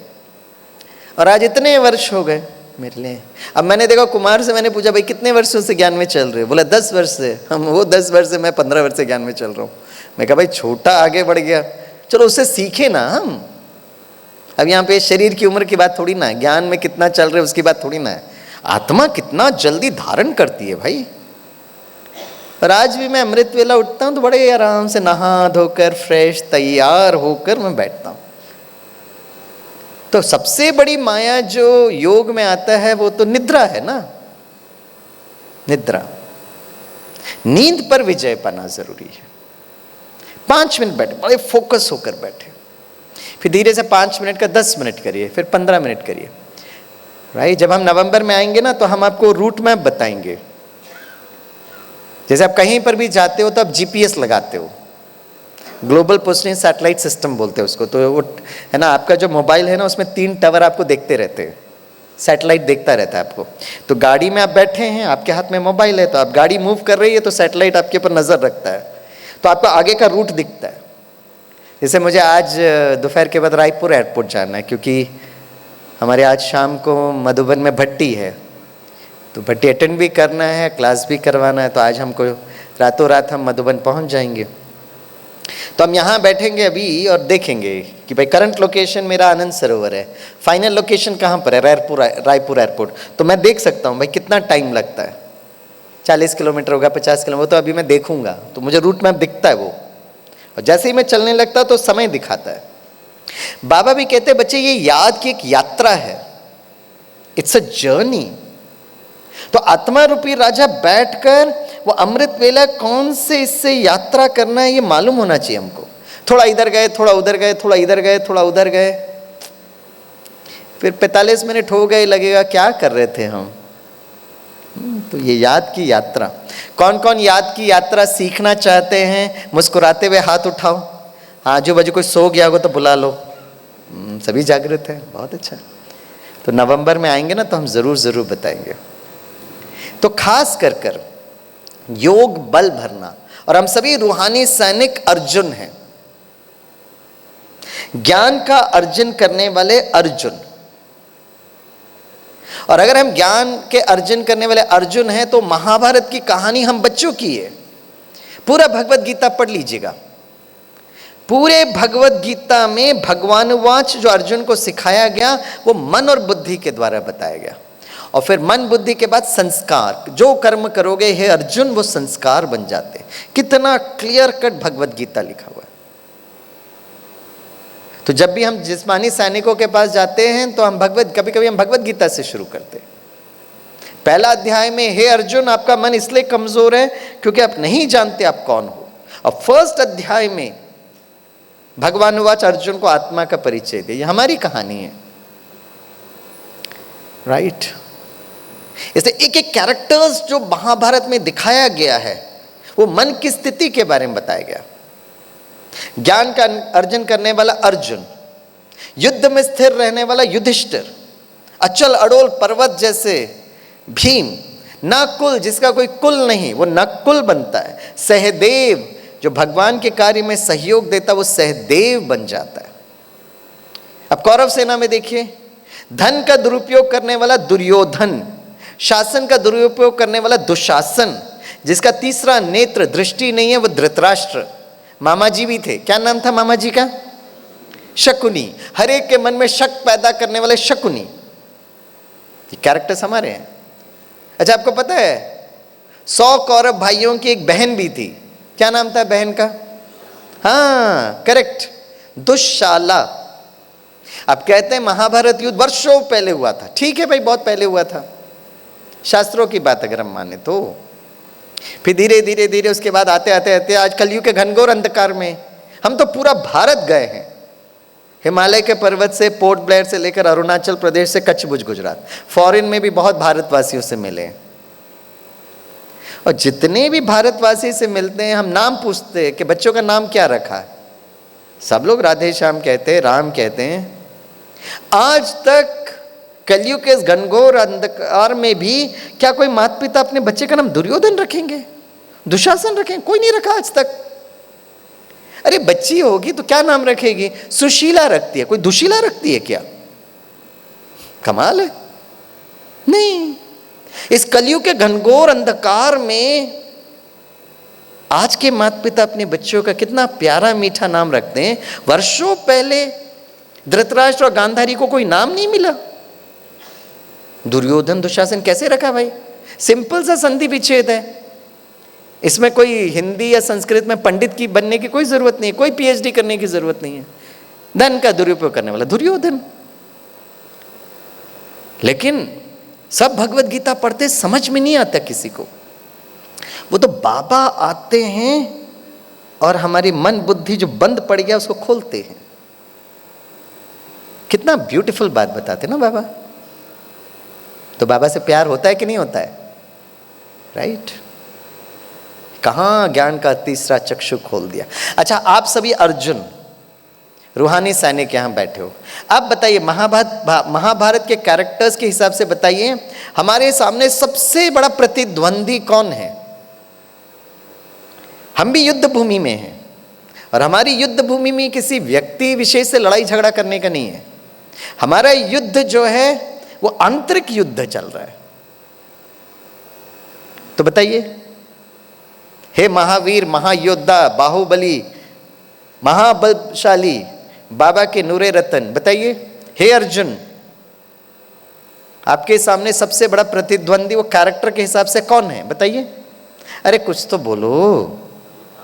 और आज इतने वर्ष हो गए मेरे लिए। अब मैंने देखा कुमार से, मैंने पूछा भाई कितने वर्षों से ज्ञान में चल रहे हो? बोला 10 वर्ष से। हम वो 10 वर्ष से, मैं 15 वर्ष से ज्ञान में चल रहा हूँ। मैं कहा भाई छोटा आगे बढ़ गया, चलो उससे सीखे ना हम। अब यहाँ पे शरीर की उम्र की बात थोड़ी ना है, ज्ञान में कितना चल रहे उसकी बात थोड़ी ना है। आत्मा कितना जल्दी धारण करती है भाई। और आज भी मैं अमृत वेला उठता हूँ तो बड़े आराम से नहा धोकर फ्रेश तैयार होकर मैं बैठता हूँ। तो सबसे बड़ी माया जो योग में आता है वो तो निद्रा है ना, निद्रा। नींद पर विजय पाना जरूरी है। 5 मिनट बैठे, बड़े फोकस होकर बैठे, फिर धीरे से 5 मिनट का 10 मिनट करिए, फिर 15 मिनट करिए। राइट, जब हम नवंबर में आएंगे ना तो हम आपको रूट मैप बताएंगे। जैसे आप कहीं पर भी जाते हो तो आप जीपीएस लगाते हो, ग्लोबल पोजिशनिंग सैटेलाइट सिस्टम बोलते हैं उसको। तो वो है ना, आपका जो मोबाइल है ना उसमें 3 टावर आपको देखते रहते हैं, सैटेलाइट देखता रहता है आपको। तो गाड़ी में आप बैठे हैं, आपके हाथ में मोबाइल है, तो आप गाड़ी मूव कर रही है तो सैटेलाइट आपके ऊपर नज़र रखता है, तो आपको आगे का रूट दिखता है। जैसे मुझे आज दोपहर के बाद रायपुर एयरपोर्ट जाना है, क्योंकि हमारे आज शाम को मधुबन में भट्टी है, तो भट्टी अटेंड भी करना है, क्लास भी करवाना है। तो आज हमको रातों रात हम मधुबन पहुंच जाएंगे। तो हम यहाँ बैठेंगे अभी और देखेंगे कि भाई करंट लोकेशन मेरा आनंद सरोवर है, फाइनल लोकेशन कहाँ पर है, रायपुर एयरपोर्ट। तो मैं देख सकता हूँ भाई कितना टाइम लगता है, 40 किलोमीटर होगा, 50 किलोमीटर, तो अभी मैं देखूंगा तो मुझे रूट मैप दिखता है वो। और जैसे ही मैं चलने लगता तो समय दिखाता है। बाबा भी कहते हैं बच्चे ये याद की एक यात्रा है, इट्स अ जर्नी। तो आत्मा रूपी राजा बैठकर वो अमृत वेला कौन से इससे यात्रा करना है ये मालूम होना चाहिए हमको। थोड़ा इधर गए, थोड़ा उधर गए, थोड़ा इधर गए, थोड़ा उधर गए, फिर 45 मिनट हो गए, लगेगा क्या कर रहे थे हम। तो ये याद की यात्रा। कौन कौन याद की यात्रा सीखना चाहते हैं? मुस्कुराते हुए हाथ उठाओ। हाँ, आजू बाजू कोई सो गया होगा तो बुला लो। सभी जागृत हैं, बहुत अच्छा। तो नवंबर में आएंगे ना तो हम जरूर बताएंगे। तो खास कर योग बल भरना, और हम सभी रूहानी सैनिक अर्जुन हैं, ज्ञान का अर्जन करने वाले अर्जुन। और अगर हम ज्ञान के अर्जन करने वाले अर्जुन हैं तो महाभारत की कहानी हम बच्चों की है। पूरा भगवत गीता पढ़ लीजिएगा। पूरे भगवत गीता में भगवानुवाच जो अर्जुन को सिखाया गया वो मन और बुद्धि के द्वारा बताया गया। और फिर मन बुद्धि के बाद संस्कार, जो कर्म करोगे हे अर्जुन वो संस्कार बन जाते। कितना क्लियर कट भगवत गीता लिखा हुआ है। तो जब भी हम जिस्मानी सैनिकों के पास जाते हैं तो हम कभी कभी हम भगवत गीता से शुरू करते हैं। पहला अध्याय में हे अर्जुन आपका मन इसलिए कमजोर है क्योंकि आप नहीं जानते आप कौन हो। और फर्स्ट अध्याय में भगवानुवाच अर्जुन को आत्मा का परिचय दे। ये हमारी कहानी है, राइट। इसलिए एक एक कैरेक्टर्स जो महाभारत में दिखाया गया है वो मन की स्थिति के बारे में बताया गया। ज्ञान का अर्जन करने वाला अर्जुन, युद्ध में स्थिर रहने वाला युधिष्ठिर, अचल अडोल पर्वत जैसे भीम, नकुल जिसका कोई कुल नहीं वो नकुल बनता है, सहदेव जो भगवान के कार्य में सहयोग देता वो सहदेव बन जाता है। अब कौरव सेना में देखिए, धन का दुरुपयोग करने वाला दुर्योधन, शासन का दुरुपयोग करने वाला दुशासन, जिसका तीसरा नेत्र दृष्टि नहीं है वो धृतराष्ट्र। मामा जी भी थे, क्या नाम था मामा जी का? शकुनी, हर एक के मन में शक पैदा करने वाले शकुनी। ये कैरेक्टर्स हमारे हैं। अच्छा, आपको पता है 100 कौरव भाइयों की एक बहन भी थी, क्या नाम था बहन का? हाँ करेक्ट, दुशाला। अब कहते हैं महाभारत युद्ध वर्षों पहले हुआ था। ठीक है भाई, बहुत पहले हुआ था, शास्त्रों की बात अगर हम माने तो। फिर धीरे धीरे उसके बाद आते आज कलयुग के घनघोर अंधकार में हम तो पूरा भारत गए हैं। हिमालय के पर्वत से पोर्ट ब्लेयर से लेकर अरुणाचल प्रदेश से कच्छ भुज गुजरात, फॉरेन में भी बहुत भारतवासियों से मिले हैं। और जितने भी भारतवासी से मिलते हैं हम नाम पूछते हैं कि बच्चों का नाम क्या रखा है। सब लोग राधे श्याम कहते हैं, राम कहते हैं। आज तक कलयुग के इस घनघोर अंधकार में भी क्या कोई माता पिता अपने बच्चे का नाम दुर्योधन रखेंगे, दुशासन रखेंगे? कोई नहीं रखा आज तक। अरे बच्ची होगी तो क्या नाम रखेगी? सुशीला रखती है, कोई दुशीला रखती है क्या? कमाल है। नहीं, इस कलयुग के घनघोर अंधकार में आज के माता पिता अपने बच्चों का कितना प्यारा मीठा नाम रखते हैं। वर्षों पहले धृतराष्ट्र और गांधारी को कोई नाम नहीं मिला। दुर्योधन दुशासन कैसे रखा भाई? सिंपल सा संधि विच्छेद है। इसमें कोई हिंदी या संस्कृत में पंडित की बनने की कोई जरूरत नहीं है, कोई पीएचडी करने की जरूरत नहीं है। धन का दुरुपयोग करने वाला दुर्योधन। लेकिन सब भगवत गीता पढ़ते समझ में नहीं आता किसी को। वो तो बाबा आते हैं और हमारी मन बुद्धि जो बंद पड़ गया उसको खोलते हैं। कितना ब्यूटीफुल बात बताते ना बाबा। तो बाबा से प्यार होता है कि नहीं होता है? राइट। कहां ज्ञान का तीसरा चक्षु खोल दिया। अच्छा, आप सभी अर्जुन रूहानी सैनिक यहां बैठे हो। अब बताइए, महाभारत के कैरेक्टर्स के हिसाब से बताइए, हमारे सामने सबसे बड़ा प्रतिद्वंदी कौन है? हम भी युद्ध भूमि में हैं और हमारी युद्ध भूमि में किसी व्यक्ति विशेष से लड़ाई झगड़ा करने का नहीं है। हमारा युद्ध जो है वो आंतरिक युद्ध चल रहा है। तो बताइए, हे महावीर, महायोद्धा, बाहुबली, महाबलशाली बाबा के नूरे रतन, बताइए हे अर्जुन, आपके सामने सबसे बड़ा प्रतिद्वंदी वो कैरेक्टर के हिसाब से कौन है? बताइए। अरे कुछ तो बोलो,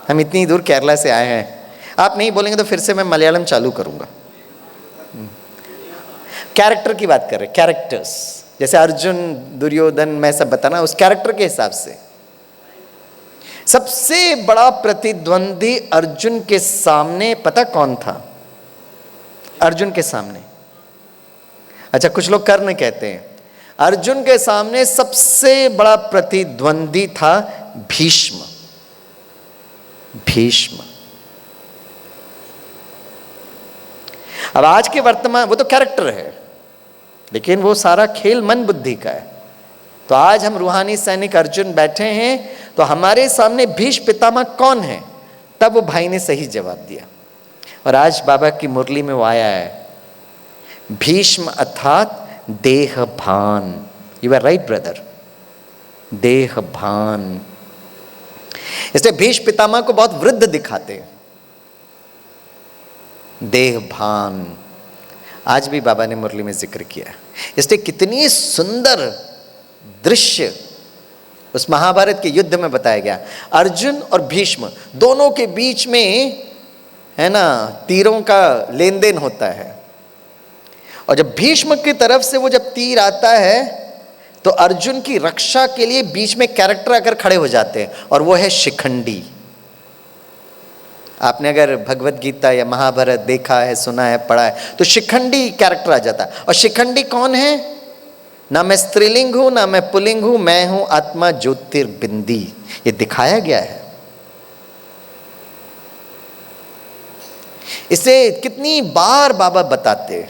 हम इतनी दूर केरला से आए हैं। आप नहीं बोलेंगे तो फिर से मैं मलयालम चालू करूंगा। कैरेक्टर की बात कर रहे, कैरेक्टर्स, जैसे अर्जुन, दुर्योधन, मैं सब बताना उस कैरेक्टर के हिसाब से। सबसे बड़ा प्रतिद्वंदी अर्जुन के सामने पता कौन था? अर्जुन के सामने, अच्छा कुछ लोग कर्ण कहते हैं, अर्जुन के सामने सबसे बड़ा प्रतिद्वंदी था भीष्म। भीष्म। अब आज के वर्तमान, वो तो कैरेक्टर है, लेकिन वो सारा खेल मन बुद्धि का है। तो आज हम रूहानी सैनिक अर्जुन बैठे हैं, तो हमारे सामने भीष्म पितामह कौन है? तब वो भाई ने सही जवाब दिया और आज बाबा की मुरली में वो आया है, भीष्म अर्थात देहभान। यू आर राइट ब्रदर, देहभान। इसलिए भीष्म पितामह को बहुत वृद्ध दिखाते हैं, देहभान। आज भी बाबा ने मुरली में जिक्र किया। इसलिए कितनी सुंदर दृश्य उस महाभारत के युद्ध में बताया गया। अर्जुन और भीष्म दोनों के बीच में है ना, तीरों का लेन देन होता है। और जब भीष्म की तरफ से वो जब तीर आता है तो अर्जुन की रक्षा के लिए बीच में कैरेक्टर आकर खड़े हो जाते हैं, और वो है शिखंडी। आपने अगर भगवत गीता या महाभारत देखा है, सुना है, पढ़ा है, तो शिखंडी कैरेक्टर आ जाता है। और शिखंडी कौन है? ना मैं स्त्रीलिंग हूं, ना मैं पुल्लिंग हूं, मैं हूं आत्मा ज्योतिर्बिंदी। ये दिखाया गया है। इसे कितनी बार बाबा बताते,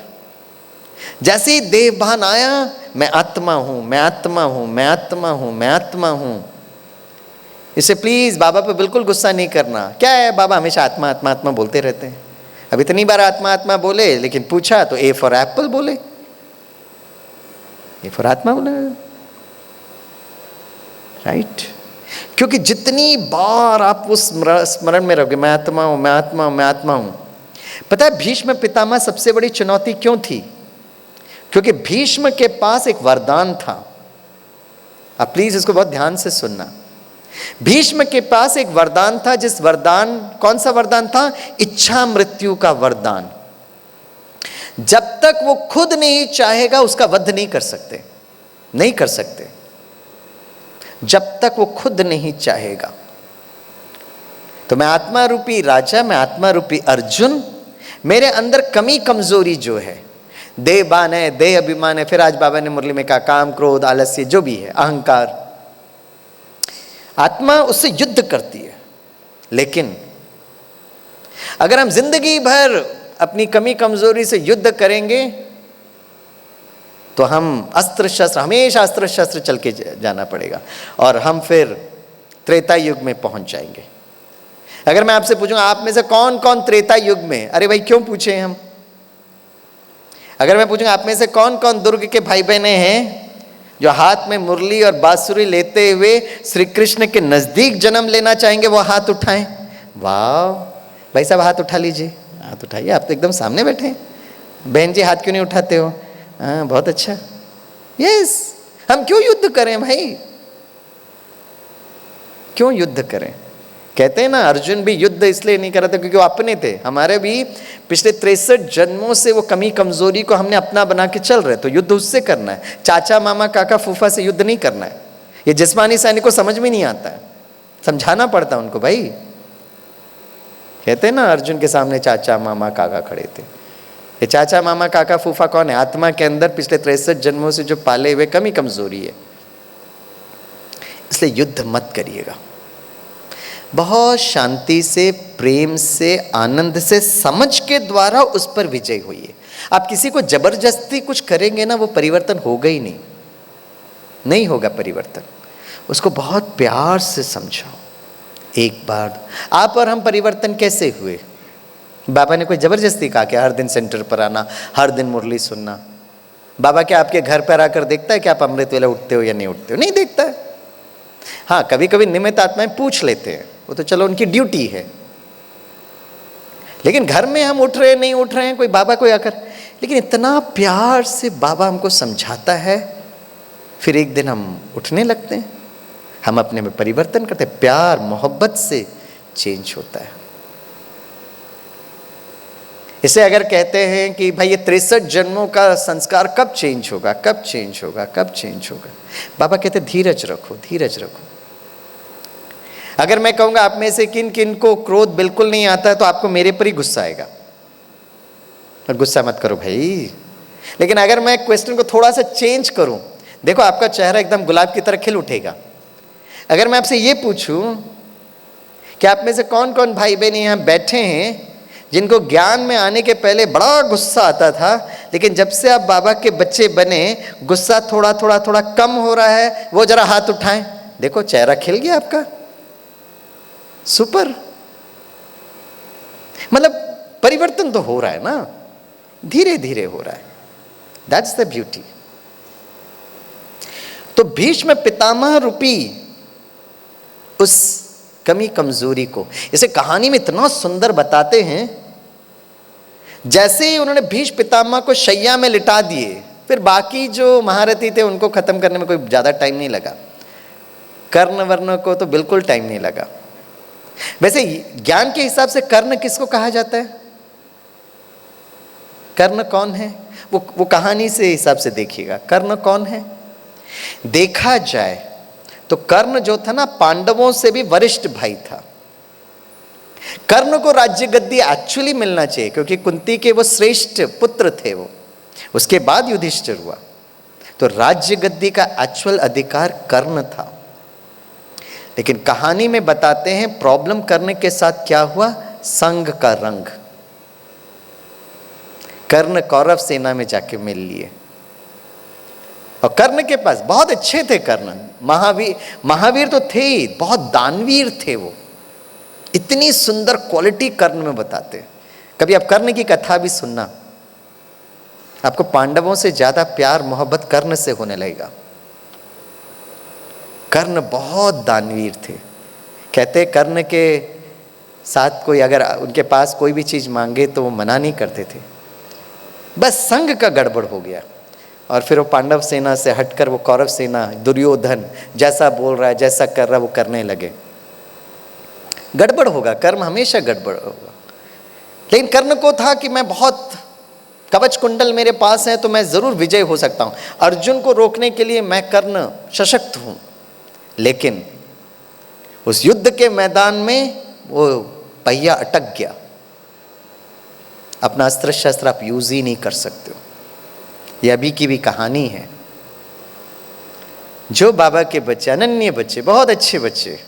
जैसे ही देवभान आया, मैं आत्मा हूं, मैं आत्मा हूं, मैं आत्मा हूं, मैं आत्मा हूं। इसे प्लीज बाबा पे बिल्कुल गुस्सा नहीं करना। क्या है, बाबा हमेशा आत्मा आत्मा आत्मा बोलते रहते हैं। अब इतनी बार आत्मा आत्मा बोले, लेकिन पूछा तो ए फॉर एप्पल बोले, ए फॉर आत्मा बोले, राइट। क्योंकि जितनी बार आप उस स्मरण में रहोगे, मैं आत्मा हूं, मैं आत्मा हूं, मैं आत्मा हूं। पता है भीष्म पितामह सबसे बड़ी चुनौती क्यों थी? क्योंकि भीष्म के पास एक वरदान था। आप प्लीज इसको बहुत ध्यान से सुनना। भीष्म के पास एक वरदान था, जिस वरदान, कौन सा वरदान था? इच्छा मृत्यु का वरदान। जब तक वो खुद नहीं चाहेगा उसका वध नहीं कर सकते, नहीं कर सकते, जब तक वो खुद नहीं चाहेगा। तो मैं आत्मा रूपी राजा, मैं आत्मा रूपी अर्जुन, मेरे अंदर कमी कमजोरी जो है, देहभान है, देह अभिमान है, फिर आज बाबा ने मुरली में कहा काम, क्रोध, आलस्य, जो भी है, अहंकार, आत्मा उससे युद्ध करती है। लेकिन अगर हम जिंदगी भर अपनी कमी कमजोरी से युद्ध करेंगे तो हम अस्त्र शस्त्र, हमेशा अस्त्र शस्त्र चल के जाना पड़ेगा और हम फिर त्रेता युग में पहुंच जाएंगे। अगर मैं आपसे पूछूंगा आप में से कौन कौन त्रेता युग में, अरे भाई क्यों पूछे हम? अगर मैं पूछूंगा आप में से कौन कौन दुर्ग के भाई बहने हैं जो हाथ में मुरली और बांसुरी लेते हुए श्री कृष्ण के नजदीक जन्म लेना चाहेंगे, वो हाथ उठाएं। वाह भाई साहब, हाथ उठा लीजिए, हाथ उठाइए। आप तो एकदम सामने बैठे हैं। बहन जी हाथ क्यों नहीं उठाते हो? हाँ बहुत अच्छा, यस, हम क्यों युद्ध करें भाई, क्यों युद्ध करें? कहते हैं ना, अर्जुन भी युद्ध इसलिए नहीं कर रहे थे क्योंकि वो अपने थे। हमारे भी पिछले 63 जन्मों से वो कमी कमजोरी को हमने अपना बना के चल रहे, तो युद्ध उससे करना है। चाचा मामा काका फूफा से युद्ध नहीं करना है। ये जिस्मानी सैनिक को समझ में नहीं आता है, समझाना पड़ता है उनको। भाई कहते हैं ना, अर्जुन के सामने चाचा मामा काका खड़े थे। ये चाचा मामा काका फूफा कौन है? आत्मा के अंदर पिछले 63 जन्मों से जो पाले हुए कमी कमजोरी है। इसलिए युद्ध मत करिएगा, बहुत शांति से, प्रेम से, आनंद से, समझ के द्वारा उस पर विजय होइए। आप किसी को जबरदस्ती कुछ करेंगे ना, वो परिवर्तन होगा ही नहीं, नहीं होगा परिवर्तन। उसको बहुत प्यार से समझाओ। एक बार आप और हम परिवर्तन कैसे हुए? बाबा ने कोई जबरदस्ती कहा कि हर दिन सेंटर पर आना, हर दिन मुरली सुनना? बाबा क्या आपके घर पर आकर देखता है कि आप अमृत वेला उठते हो या नहीं उठते हो? नहीं देखता है। हाँ, कभी कभी निमित्त आत्माएं पूछ लेते हैं, वो तो चलो उनकी ड्यूटी है। लेकिन घर में हम उठ रहे हैं नहीं उठ रहे हैं, कोई बाबा कोई आकर, लेकिन इतना प्यार से बाबा हमको समझाता है, फिर एक दिन हम उठने लगते हैं, हम अपने में परिवर्तन करते हैं। प्यार मोहब्बत से चेंज होता है। इसे अगर कहते हैं कि भाई ये 63 जन्मों का संस्कार कब चेंज होगा, कब चेंज होगा, कब चेंज होगा? बाबा कहते धीरज रखो, धीरज रखो। अगर मैं कहूँगा आप में से किन किन को क्रोध बिल्कुल नहीं आता है, तो आपको मेरे पर ही गुस्सा आएगा, और गुस्सा मत करो भाई। लेकिन अगर मैं क्वेश्चन को थोड़ा सा चेंज करूं, देखो आपका चेहरा एकदम गुलाब की तरह खिल उठेगा। अगर मैं आपसे ये पूछूं कि आप में से कौन कौन भाई बहन यहाँ बैठे हैं जिनको ज्ञान में आने के पहले बड़ा गुस्सा आता था, लेकिन जब से आप बाबा के बच्चे बने गुस्सा थोड़ा थोड़ा थोड़ा कम हो रहा है? वो जरा हाथ उठाएं, देखो चेहरा खिल गया आपका। सुपर, मतलब परिवर्तन तो हो रहा है ना, धीरे धीरे हो रहा है। That's the beauty. तो भीष्म पितामह रूपी उस कमी कमजोरी को इसे कहानी में इतना सुंदर बताते हैं। जैसे ही उन्होंने भीष्म पितामह को शैया में लिटा दिए, फिर बाकी जो महारथी थे उनको खत्म करने में कोई ज्यादा टाइम नहीं लगा। कर्ण वर्ण को तो बिल्कुल टाइम नहीं लगा। वैसे ज्ञान के हिसाब से कर्ण किसको कहा जाता है? कर्ण कौन है? वो कहानी से हिसाब से देखिएगा, कर्ण कौन है? देखा जाए तो कर्ण जो था ना, पांडवों से भी वरिष्ठ भाई था। कर्ण को राज्य गद्दी एक्चुअली मिलना चाहिए, क्योंकि कुंती के वो श्रेष्ठ पुत्र थे वो। उसके बाद युधिष्ठिर हुआ, तो राज्य गद्दी का एक्चुअल अधिकार कर्ण था। लेकिन कहानी में बताते हैं प्रॉब्लम करने के साथ क्या हुआ? संग का रंग। कर्ण कौरव सेना में जाके मिल लिए, और कर्ण के पास बहुत अच्छे थे कर्ण, महावीर तो थे ही, बहुत दानवीर थे वो। इतनी सुंदर क्वालिटी कर्ण में बताते। कभी आप कर्ण की कथा भी सुनना, आपको पांडवों से ज्यादा प्यार मोहब्बत कर्ण से होने लगेगा। कर्ण बहुत दानवीर थे। कहते कर्ण के साथ कोई अगर उनके पास कोई भी चीज मांगे तो वो मना नहीं करते थे। बस संग का गड़बड़ हो गया, और फिर वो पांडव सेना से हटकर वो कौरव सेना, दुर्योधन जैसा बोल रहा है, जैसा कर रहा है, वो करने लगे। गड़बड़ होगा, कर्म हमेशा गड़बड़ होगा। लेकिन कर्ण को था कि मैं बहुत कवच कुंडल मेरे पास है, तो मैं जरूर विजय हो सकता हूं। अर्जुन को रोकने के लिए मैं कर्ण सशक्त हूं। लेकिन उस युद्ध के मैदान में वो पहिया अटक गया। अपना अस्त्र शस्त्र आप यूज ही नहीं कर सकते हो। ये अभी की भी कहानी है। जो बाबा के बच्चे, अनन्य बच्चे, बहुत अच्छे बच्चे,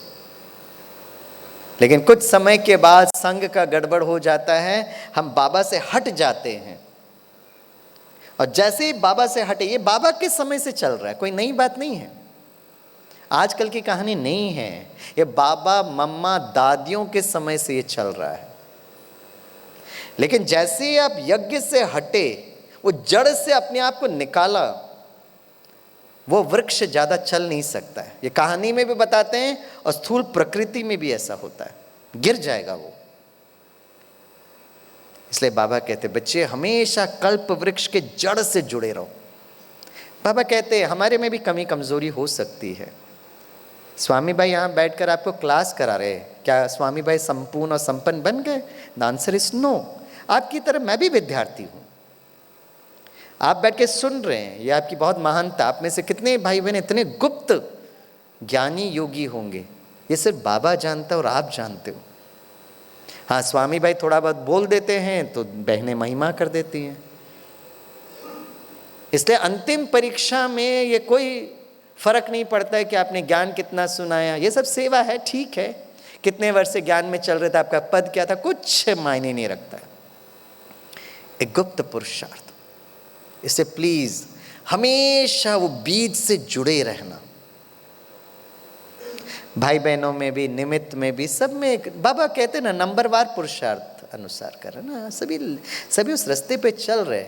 लेकिन कुछ समय के बाद संग का गड़बड़ हो जाता है, हम बाबा से हट जाते हैं। और जैसे ही बाबा से हटे, ये बाबा के समय से चल रहा है, कोई नई बात नहीं है, आजकल की कहानी नहीं है। ये बाबा मम्मा दादियों के समय से ये चल रहा है। लेकिन जैसे ही आप यज्ञ से हटे, वो जड़ से अपने आप को निकाला, वो वृक्ष ज्यादा चल नहीं सकता है। ये कहानी में भी बताते हैं, और स्थूल प्रकृति में भी ऐसा होता है, गिर जाएगा वो। इसलिए बाबा कहते बच्चे हमेशा कल्प वृक्ष के जड़ से जुड़े रहो। बाबा कहते हैं हमारे में भी कमी कमजोरी हो सकती है। स्वामी भाई यहाँ बैठकर आपको क्लास करा रहे हैं, क्या स्वामी भाई संपूर्ण और संपन्न बन गए? The answer is no. आपकी तरह मैं भी विद्यार्थी हूँ। आप बैठ के सुन रहे हैं, ये आपकी बहुत महानता। आप में से कितने भाई बहन इतने गुप्त ज्ञानी योगी होंगे, ये सिर्फ बाबा जानता है और आप जानते हो। हाँ, स्वामी भाई थोड़ा बहुत बोल देते हैं तो बहनें महिमा कर देती हैं। इसलिए अंतिम परीक्षा में ये कोई फर्क नहीं पड़ता है कि आपने ज्ञान कितना सुनाया। ये सब सेवा है, ठीक है। कितने वर्ष से ज्ञान में चल रहे थे, आपका पद क्या था, कुछ मायने नहीं रखता है। एक गुप्त पुरुषार्थ। इससे प्लीज हमेशा वो बीज से जुड़े रहना। भाई बहनों में भी, निमित्त में भी, सब में बाबा कहते ना नंबरवार पुरुषार्थ अनुसार कर ना, सभी उस रास्ते पे चल रहे।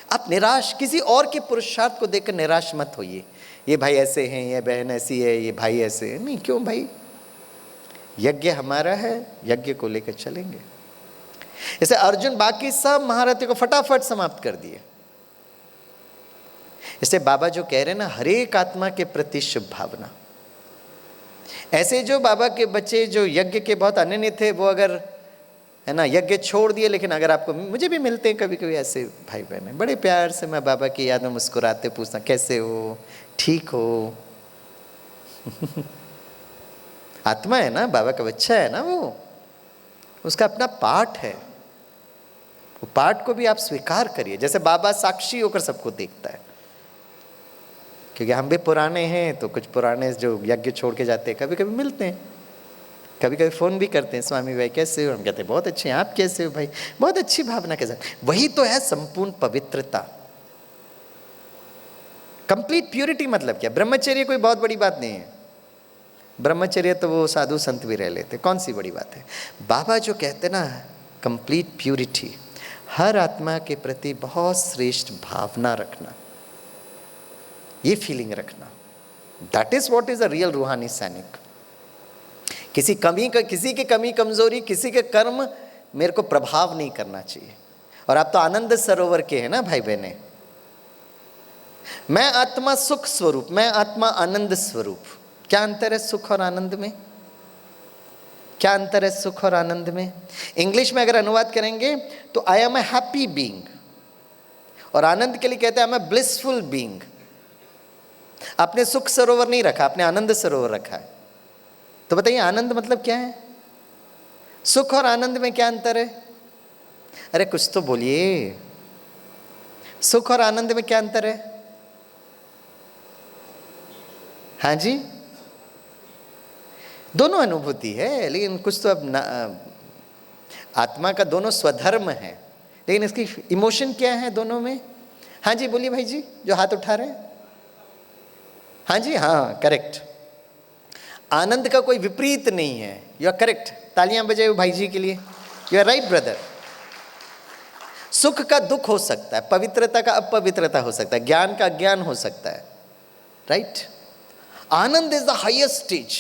आप निराश, किसी और के पुरुषार्थ को देखकर निराश मत होइए। ये भाई ऐसे हैं, ये बहन ऐसी है, ये भाई ऐसे है। नहीं, क्यों भाई? यज्ञ हमारा है, यज्ञ को लेकर चलेंगे। जैसे अर्जुन बाकी सब महारथियों को फटाफट समाप्त कर दिए। इससे बाबा जो कह रहे हैं ना, हर एक आत्मा के प्रति शुभ भावना। ऐसे जो बाबा के बच्चे जो यज्ञ के बहुत अनन्य थे, वो अगर है ना यज्ञ छोड़ दिए, लेकिन अगर आपको, मुझे भी मिलते हैं कभी कभी ऐसे भाई बहन, बड़े प्यार से मैं बाबा की याद में मुस्कुराते पूछता कैसे हो, ठीक हो। आत्मा है ना, बाबा का बच्चा है ना, वो उसका अपना पाठ है। वो पाठ को भी आप स्वीकार करिए। जैसे बाबा साक्षी होकर सबको देखता है, क्योंकि हम भी पुराने हैं, तो कुछ पुराने जो यज्ञ छोड़ के जाते हैं कभी कभी मिलते हैं, कभी कभी फ़ोन भी करते हैं, स्वामी भाई कैसे हो? हम कहते हैं बहुत अच्छे हैं, आप कैसे हो भाई? बहुत अच्छी भावना के साथ। वही तो है संपूर्ण पवित्रता, कंप्लीट प्यूरिटी। मतलब क्या? ब्रह्मचर्य कोई बहुत बड़ी बात नहीं है। ब्रह्मचर्य तो वो साधु संत भी रह लेते, कौन सी बड़ी बात है। बाबा जो कहते ना कंप्लीट प्यूरिटी, हर आत्मा के प्रति बहुत श्रेष्ठ भावना रखना, ये फीलिंग रखना, that is what is a real रूहानी सैनिक। किसी की कमी कमजोरी, किसी के कर्म मेरे को प्रभाव नहीं करना चाहिए। और आप तो आनंद सरोवर के हैं ना भाई बहने। मैं आत्मा सुख स्वरूप, मैं आत्मा आनंद स्वरूप। क्या अंतर है सुख और आनंद में? क्या अंतर है सुख और आनंद में? इंग्लिश में अगर अनुवाद करेंगे तो I am a happy being, और आनंद के लिए कहते हैं I am a blissful being. आपने सुख सरोवर नहीं रखा, आपने आनंद सरोवर रखा है। तो बताइए आनंद मतलब क्या है? सुख और आनंद में क्या अंतर है? अरे कुछ तो बोलिए, सुख और आनंद में क्या अंतर है? हाँ जी, दोनों अनुभूति है, लेकिन कुछ तो अब आत्मा का दोनों स्वधर्म है, लेकिन इसकी इमोशन क्या है दोनों में? हाँ जी बोलिए भाई जी, जो हाथ उठा रहे हैं। हाँ जी, हाँ करेक्ट। आनंद का कोई विपरीत नहीं है। You are correct. तालियां बजाइए भाई जी के लिए। You are right brother. सुख का दुख हो सकता है, पवित्रता का अपवित्रता हो सकता है, ज्ञान का अज्ञान हो सकता है, right. Anand is the highest stage.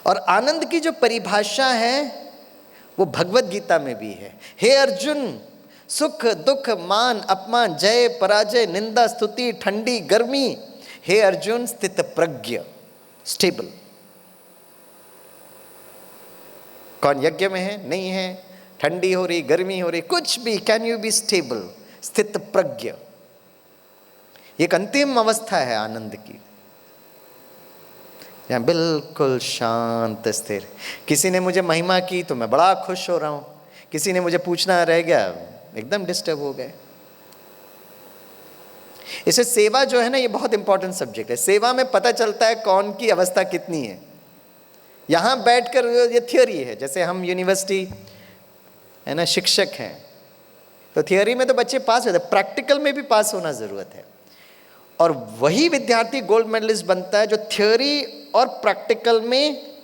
और आनंद की जो परिभाषा है वो भगवत गीता में भी है। हे अर्जुन, सुख दुख मान अपमान जय पराजय निंदा स्तुति ठंडी गर्मी, हे अर्जुन स्थित प्रज्ञ, स्टेबल। कौन यज्ञ में है? नहीं है। ठंडी हो रही, गर्मी हो रही, कुछ भी, कैन यू बी स्टेबल, स्थित प्रज्ञ। एक अंतिम अवस्था है आनंद की, यहाँ बिल्कुल शांत स्थिर। किसी ने मुझे महिमा की तो मैं बड़ा खुश हो रहा हूँ, किसी ने मुझे पूछना रह गया, एकदम डिस्टर्ब हो गए। इसे सेवा जो है ना, ये बहुत इंपॉर्टेंट सब्जेक्ट है। सेवा में पता चलता है कौन की अवस्था कितनी है। यहाँ बैठकर ये थियोरी है, जैसे हम यूनिवर्सिटी है ना, शिक्षक हैं, तो थियोरी में तो बच्चे पास होते हैं, प्रैक्टिकल में भी पास होना ज़रूरत है। और वही विद्यार्थी गोल्ड मेडलिस्ट बनता है जो थियोरी और प्रैक्टिकल में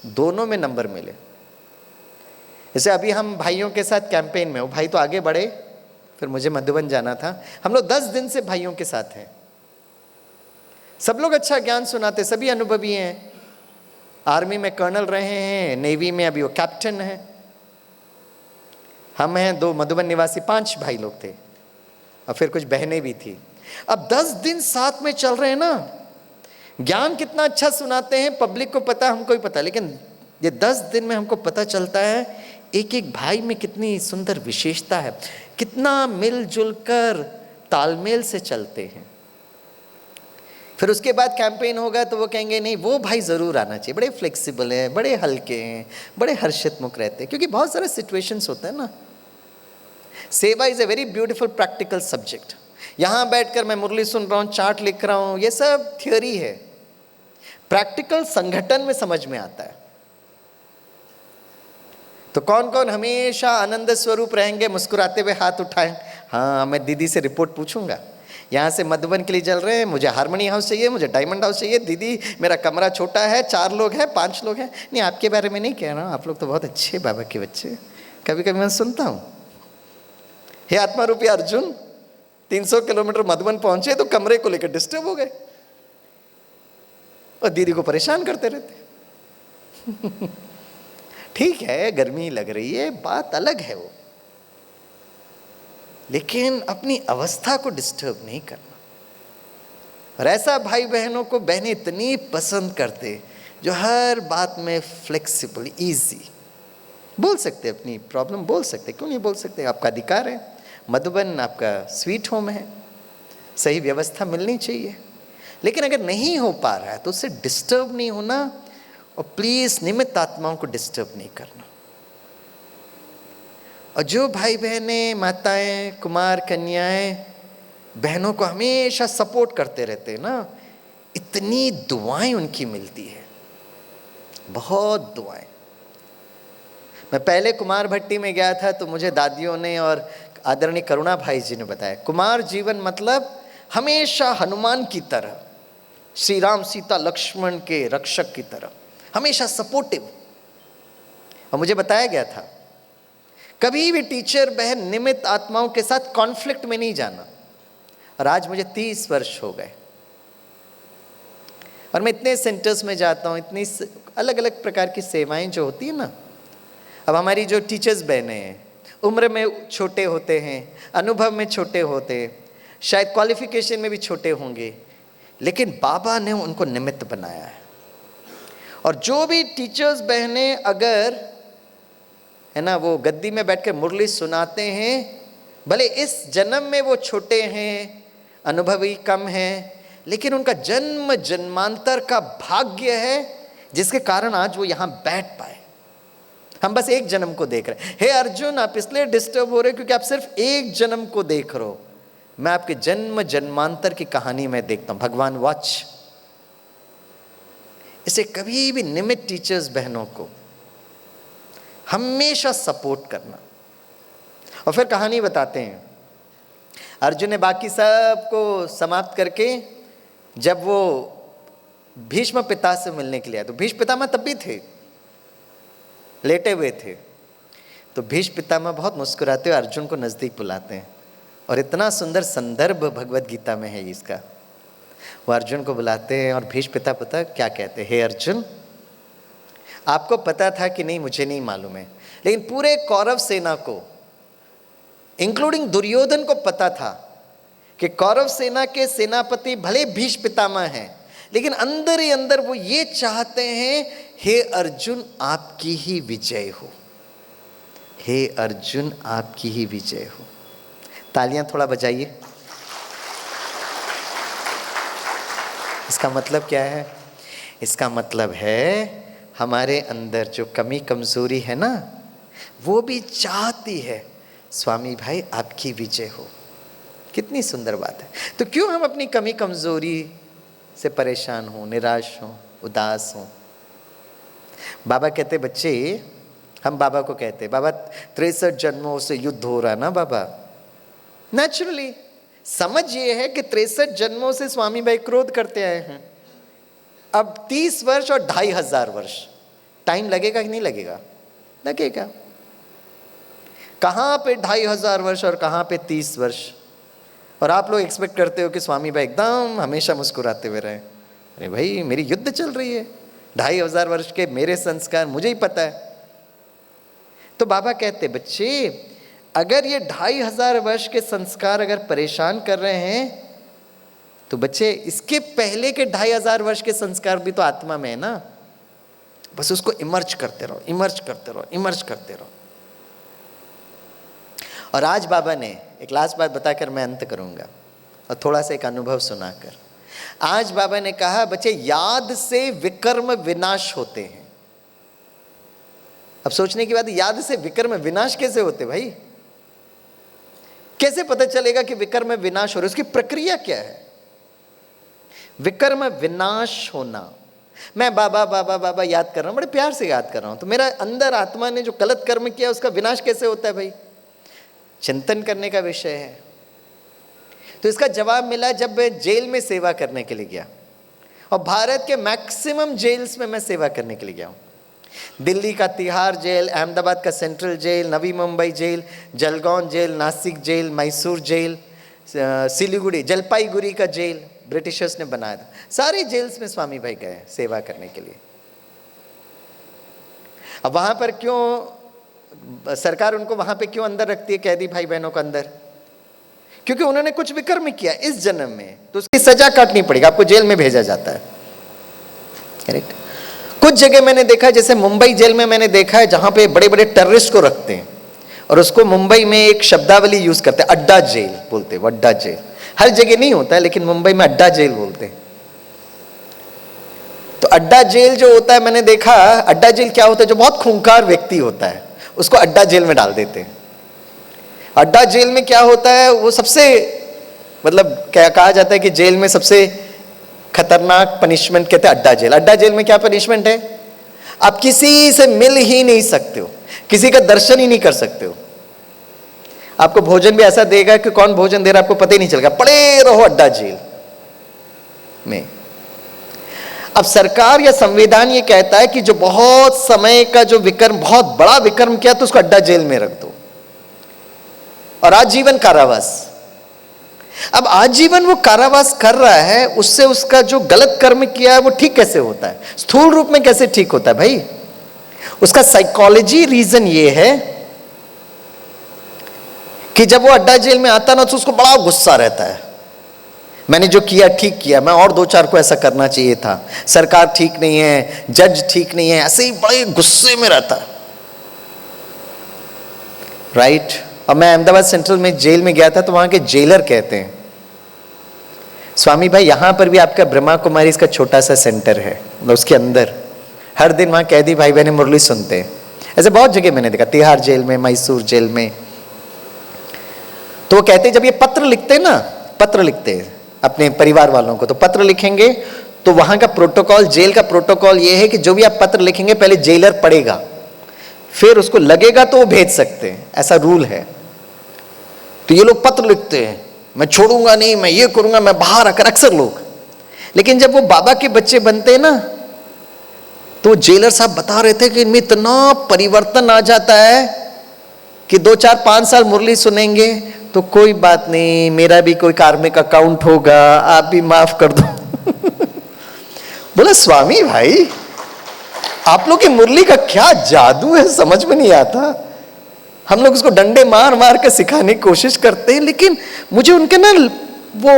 दोनों में नंबर मिले। जैसे अभी हम भाइयों के साथ कैंपेन में, वो भाई तो आगे बढ़े, फिर मुझे मधुबन जाना था। हम लोग 10 दिन से भाइयों के साथ हैं। सब लोग अच्छा ज्ञान सुनाते, सभी अनुभवी हैं। आर्मी में कर्नल रहे हैं, नेवी में अभी वो कैप्टन है। हम हैं 2 मधुबन निवासी, 5 भाई लोग थे। और फिर कुछ बहनें भी थी। अब 10 दिन साथ में चल रहे हैं ना, ज्ञान कितना अच्छा सुनाते हैं, पब्लिक को पता, हमको ही पता, लेकिन ये 10 दिन में हमको पता चलता है एक एक भाई में कितनी सुंदर विशेषता है, कितना मिलजुल कर तालमेल से चलते हैं। फिर उसके बाद कैंपेन होगा तो वो कहेंगे नहीं वो भाई ज़रूर आना चाहिए, बड़े फ्लेक्सिबल हैं, बड़े हल्के हैं, बड़े हर्षित मुख रहते हैं, क्योंकि बहुत सारे सिचुएशंस होते हैं ना। सेवा is a very beautiful practical subject. यहाँ बैठकर मैं मुरली सुन रहा हूँ, चार्ट लिख रहा हूँ, ये सब थियोरी है, प्रैक्टिकल संगठन में समझ में आता है। तो कौन कौन हमेशा आनंद स्वरूप रहेंगे, मुस्कुराते हुए हाथ उठाएं। हाँ, मैं दीदी से रिपोर्ट पूछूंगा, यहाँ से मधुबन के लिए चल रहे हैं, मुझे हारमोनी हाउस चाहिए, मुझे डायमंड हाउस चाहिए, दीदी मेरा कमरा छोटा है, 4 लोग हैं, 5 लोग हैं। नहीं, आपके बारे में नहीं कह रहा हूँ, आप लोग तो बहुत अच्छे बाबा के बच्चे। कभी कभी मैं सुनता हूँ, हे आत्मा रूपी अर्जुन 300 किलोमीटर मधुबन पहुंचे तो कमरे को लेकर डिस्टर्ब हो गए और दीदी को परेशान करते रहते। ठीक है, गर्मी लग रही है, बात अलग है वो, लेकिन अपनी अवस्था को डिस्टर्ब नहीं करना। और ऐसा भाई बहनों को बहनें इतनी पसंद करते जो हर बात में फ्लेक्सिबल, इजी बोल सकते, अपनी प्रॉब्लम बोल सकते, क्यों नहीं बोल सकते, आपका अधिकार है। मधुबन आपका स्वीट होम है, सही व्यवस्था मिलनी चाहिए। लेकिन अगर नहीं हो पा रहा है तो उससे डिस्टर्ब नहीं होना, और प्लीज निमित्त आत्माओं को डिस्टर्ब नहीं करना। और जो भाई बहनें, माताएं, कुमार कन्याएं बहनों को हमेशा सपोर्ट करते रहते हैं ना, इतनी दुआएं उनकी मिलती है, बहुत दुआएं। मैं पहले कुमार भट्टी में गया था तो मुझे दादियों ने और आदरणीय करुणा भाई जी ने बताया, कुमार जीवन मतलब हमेशा हनुमान की तरह, श्री राम सीता लक्ष्मण के रक्षक की तरह, हमेशा सपोर्टिव। और मुझे बताया गया था कभी भी टीचर बहन निमित्त आत्माओं के साथ कॉन्फ्लिक्ट में नहीं जाना। और आज मुझे 30 वर्ष हो गए और मैं इतने सेंटर्स में जाता हूँ, इतनी अलग अलग प्रकार की सेवाएं जो होती है ना। अब हमारी जो टीचर्स बहनें हैं, उम्र में छोटे होते हैं, अनुभव में छोटे होते, शायद क्वालिफिकेशन में भी छोटे होंगे, लेकिन बाबा ने उनको निमित्त बनाया है। और जो भी टीचर्स बहनें अगर है ना वो गद्दी में बैठकर मुरली सुनाते हैं, भले इस जन्म में वो छोटे हैं, अनुभवी कम हैं, लेकिन उनका जन्म जन्मांतर का भाग्य है जिसके कारण आज वो यहाँ बैठ पाए। हम बस एक जन्म को देख रहे हैं। हे अर्जुन, आप इसलिए डिस्टर्ब हो रहे क्योंकि आप सिर्फ एक जन्म को देख रहे हो, मैं आपके जन्म जन्मांतर की कहानी में देखता हूं। भगवान वॉच। इसे कभी भी निमित्त टीचर्स बहनों को हमेशा सपोर्ट करना। और फिर कहानी बताते हैं, अर्जुन ने बाकी सबको समाप्त करके जब वो भीष्म पिता से मिलने के लिए आया, तो भीष्म पितामह तब भी थे, लेटे हुए थे। तो भीष्म पितामह बहुत मुस्कुराते हुए अर्जुन को नजदीक बुलाते हैं, और इतना सुंदर संदर्भ भगवत गीता में है इसका। वो अर्जुन को बुलाते हैं और भीष्म पिता पता क्या कहते हैं, हे अर्जुन, आपको पता था कि नहीं मुझे नहीं मालूम है, लेकिन पूरे कौरव सेना को इंक्लूडिंग दुर्योधन को पता था कि कौरव सेना के सेनापति भले भीष्म पितामह हैं, लेकिन अंदर ही अंदर वो ये चाहते हैं, हे अर्जुन आपकी ही विजय हो, हे अर्जुन आपकी ही विजय हो। तालियां थोड़ा बजाइए। इसका मतलब क्या है? इसका मतलब है हमारे अंदर जो कमी कमजोरी है ना, वो भी चाहती है स्वामी भाई आपकी विजय हो। कितनी सुंदर बात है। तो क्यों हम अपनी कमी कमजोरी से परेशान हो, निराश हो, उदास हो? बाबा कहते बच्चे, हम बाबा को कहते बाबा 63 जन्मों से युद्ध हो रहा ना बाबा। नेचुरली समझ ये है कि 63 जन्मों से स्वामी भाई क्रोध करते आए हैं। अब 30 वर्ष और 2500 वर्ष टाइम लगेगा कि नहीं लगेगा? लगेगा। कहाँ पे 2500 वर्ष और कहाँ पे 30 वर्ष? और आप लोग एक्सपेक्ट करते हो कि स्वामी भाई एकदम हमेशा मुस्कुराते हुए रहें। अरे भाई मेरी युद्ध चल रही है, 2500 वर्ष के मेरे संस्कार मुझे ही पता है। तो बाबा कहते बच्चे अगर ये 2500 वर्ष के संस्कार अगर परेशान कर रहे हैं, तो बच्चे इसके पहले के 2500 वर्ष के संस्कार भी तो आत्मा में है ना। बस उसको इमर्ज करते रहो, इमर्ज करते रहो, इमर्ज करते रहो। और आज बाबा ने एक लास्ट बात बताकर मैं अंत करूंगा, और थोड़ा सा एक अनुभव सुनाकर। आज बाबा ने कहा, बच्चे याद से विकर्म विनाश होते हैं। अब सोचने की बात, याद से विकर्म विनाश कैसे होते भाई? कैसे पता चलेगा कि विकर्म विनाश हो रहा है? उसकी प्रक्रिया क्या है? विकर्म विनाश होना, मैं बाबा बाबा बाबा याद कर रहा हूं, बड़े प्यार से याद कर रहा हूं, तो मेरा अंदर आत्मा ने जो गलत कर्म किया उसका विनाश कैसे होता है भाई? चिंतन करने का विषय है। तो इसका जवाब मिला जब मैं जेल में सेवा करने के लिए गया, और भारत के मैक्सिमम जेल्स में मैं सेवा करने के लिए गया हूँ। दिल्ली का तिहाड़ जेल, अहमदाबाद का central jail, Navi Mumbai jail, Jalgaon jail, Nashik jail, Mysore jail, Siliguri, Jalpaiguri का जेल ब्रिटिशर्स ने बनाया था। सारे जेल्स में स्वामी भाई गए सेवा करने के लिए। अब वहां पर क्यों सरकार उनको वहां पे क्यों अंदर रखती है, कैदी भाई बहनों को अंदर? क्योंकि उन्होंने कुछ विकर्म किया इस जन्म में, तो उसकी सजा काटनी पड़ेगी, आपको जेल में भेजा जाता है। करेक्ट। कुछ जगह मैंने देखा है, जैसे मुंबई जेल में मैंने देखा है, जहां पे बड़े बड़े टेररिस्ट को रखते हैं, और उसको मुंबई में एक शब्दावली यूज करते हैं, अड्डा जेल बोलते हैं। अड्डा जेल हर जगह नहीं होता है, लेकिन मुंबई में अड्डा जेल बोलते हैं। तो अड्डा जेल जो होता है, मैंने देखा अड्डा जेल क्या होता है, जो बहुत खूंखार व्यक्ति होता है उसको अड्डा जेल में डाल देते हैं। अड्डा जेल में क्या होता है, वो सबसे मतलब क्या कहा जाता है कि जेल में सबसे खतरनाक पनिशमेंट कहते हैं अड्डा जेल। अड्डा जेल में क्या पनिशमेंट है? आप किसी से मिल ही नहीं सकते हो, किसी का दर्शन ही नहीं कर सकते हो। आपको भोजन भी ऐसा देगा कि कौन भोजन दे रहा है आपको पता ही नहीं चलेगा, पड़े रहो अड्डा जेल में। अब सरकार या संविधान ये कहता है कि जो बहुत समय का जो विकर्म, बहुत बड़ा विकर्म किया, तो उसको अड्डा जेल में रख दो और आजीवन कारावास। अब आजीवन वो कारावास कर रहा है, उससे उसका जो गलत कर्म किया है वो ठीक कैसे होता है? स्थूल रूप में कैसे ठीक होता है भाई? उसका साइकोलॉजी रीजन ये है कि जब वो अड्डा जेल में आता ना, तो उसको बड़ा गुस्सा रहता है, मैंने जो किया ठीक किया, मैं और 2-4 को ऐसा करना चाहिए था, सरकार ठीक नहीं है, जज ठीक नहीं है, ऐसे ही बड़े गुस्से में रहता है। राइट। और मैं अहमदाबाद सेंट्रल में जेल में गया था, तो वहां के जेलर कहते हैं, स्वामी भाई यहां पर भी आपका ब्रह्मा कुमारी इसका छोटा सा सेंटर है, मतलब उसके अंदर हर दिन वहां कैदी भाई बहन मुरली सुनते हैं। ऐसे बहुत जगह मैंने देखा, तिहाड़ जेल में, मैसूर जेल में। तो वो कहते हैं जब ये पत्र लिखते हैं ना, पत्र लिखते हैं अपने परिवार वालों को, तो पत्र लिखेंगे तो वहां का प्रोटोकॉल, जेल का प्रोटोकॉल ये है कि जो भी आप पत्र लिखेंगे पहले जेलर पढ़ेगा, फिर उसको लगेगा तो वो भेज सकते हैं, ऐसा रूल है। तो ये लोग पत्र लिखते हैं, मैं छोड़ूंगा नहीं, मैं ये करूंगा, मैं बाहर आकर, अक्सर लोग। लेकिन जब वो बाबा के बच्चे बनते हैं ना, तो जेलर साहब बता रहे थे कि इनमें इतना परिवर्तन आ जाता है कि 2-4-5 साल मुरली सुनेंगे तो कोई बात नहीं, मेरा भी कोई कार्मिक अकाउंट होगा, आप भी माफ कर दो। बोला स्वामी भाई आप लोग की मुरली का क्या जादू है, समझ में नहीं आता। हम लोग उसको डंडे मार मार कर सिखाने की कोशिश करते हैं, लेकिन मुझे उनके ना वो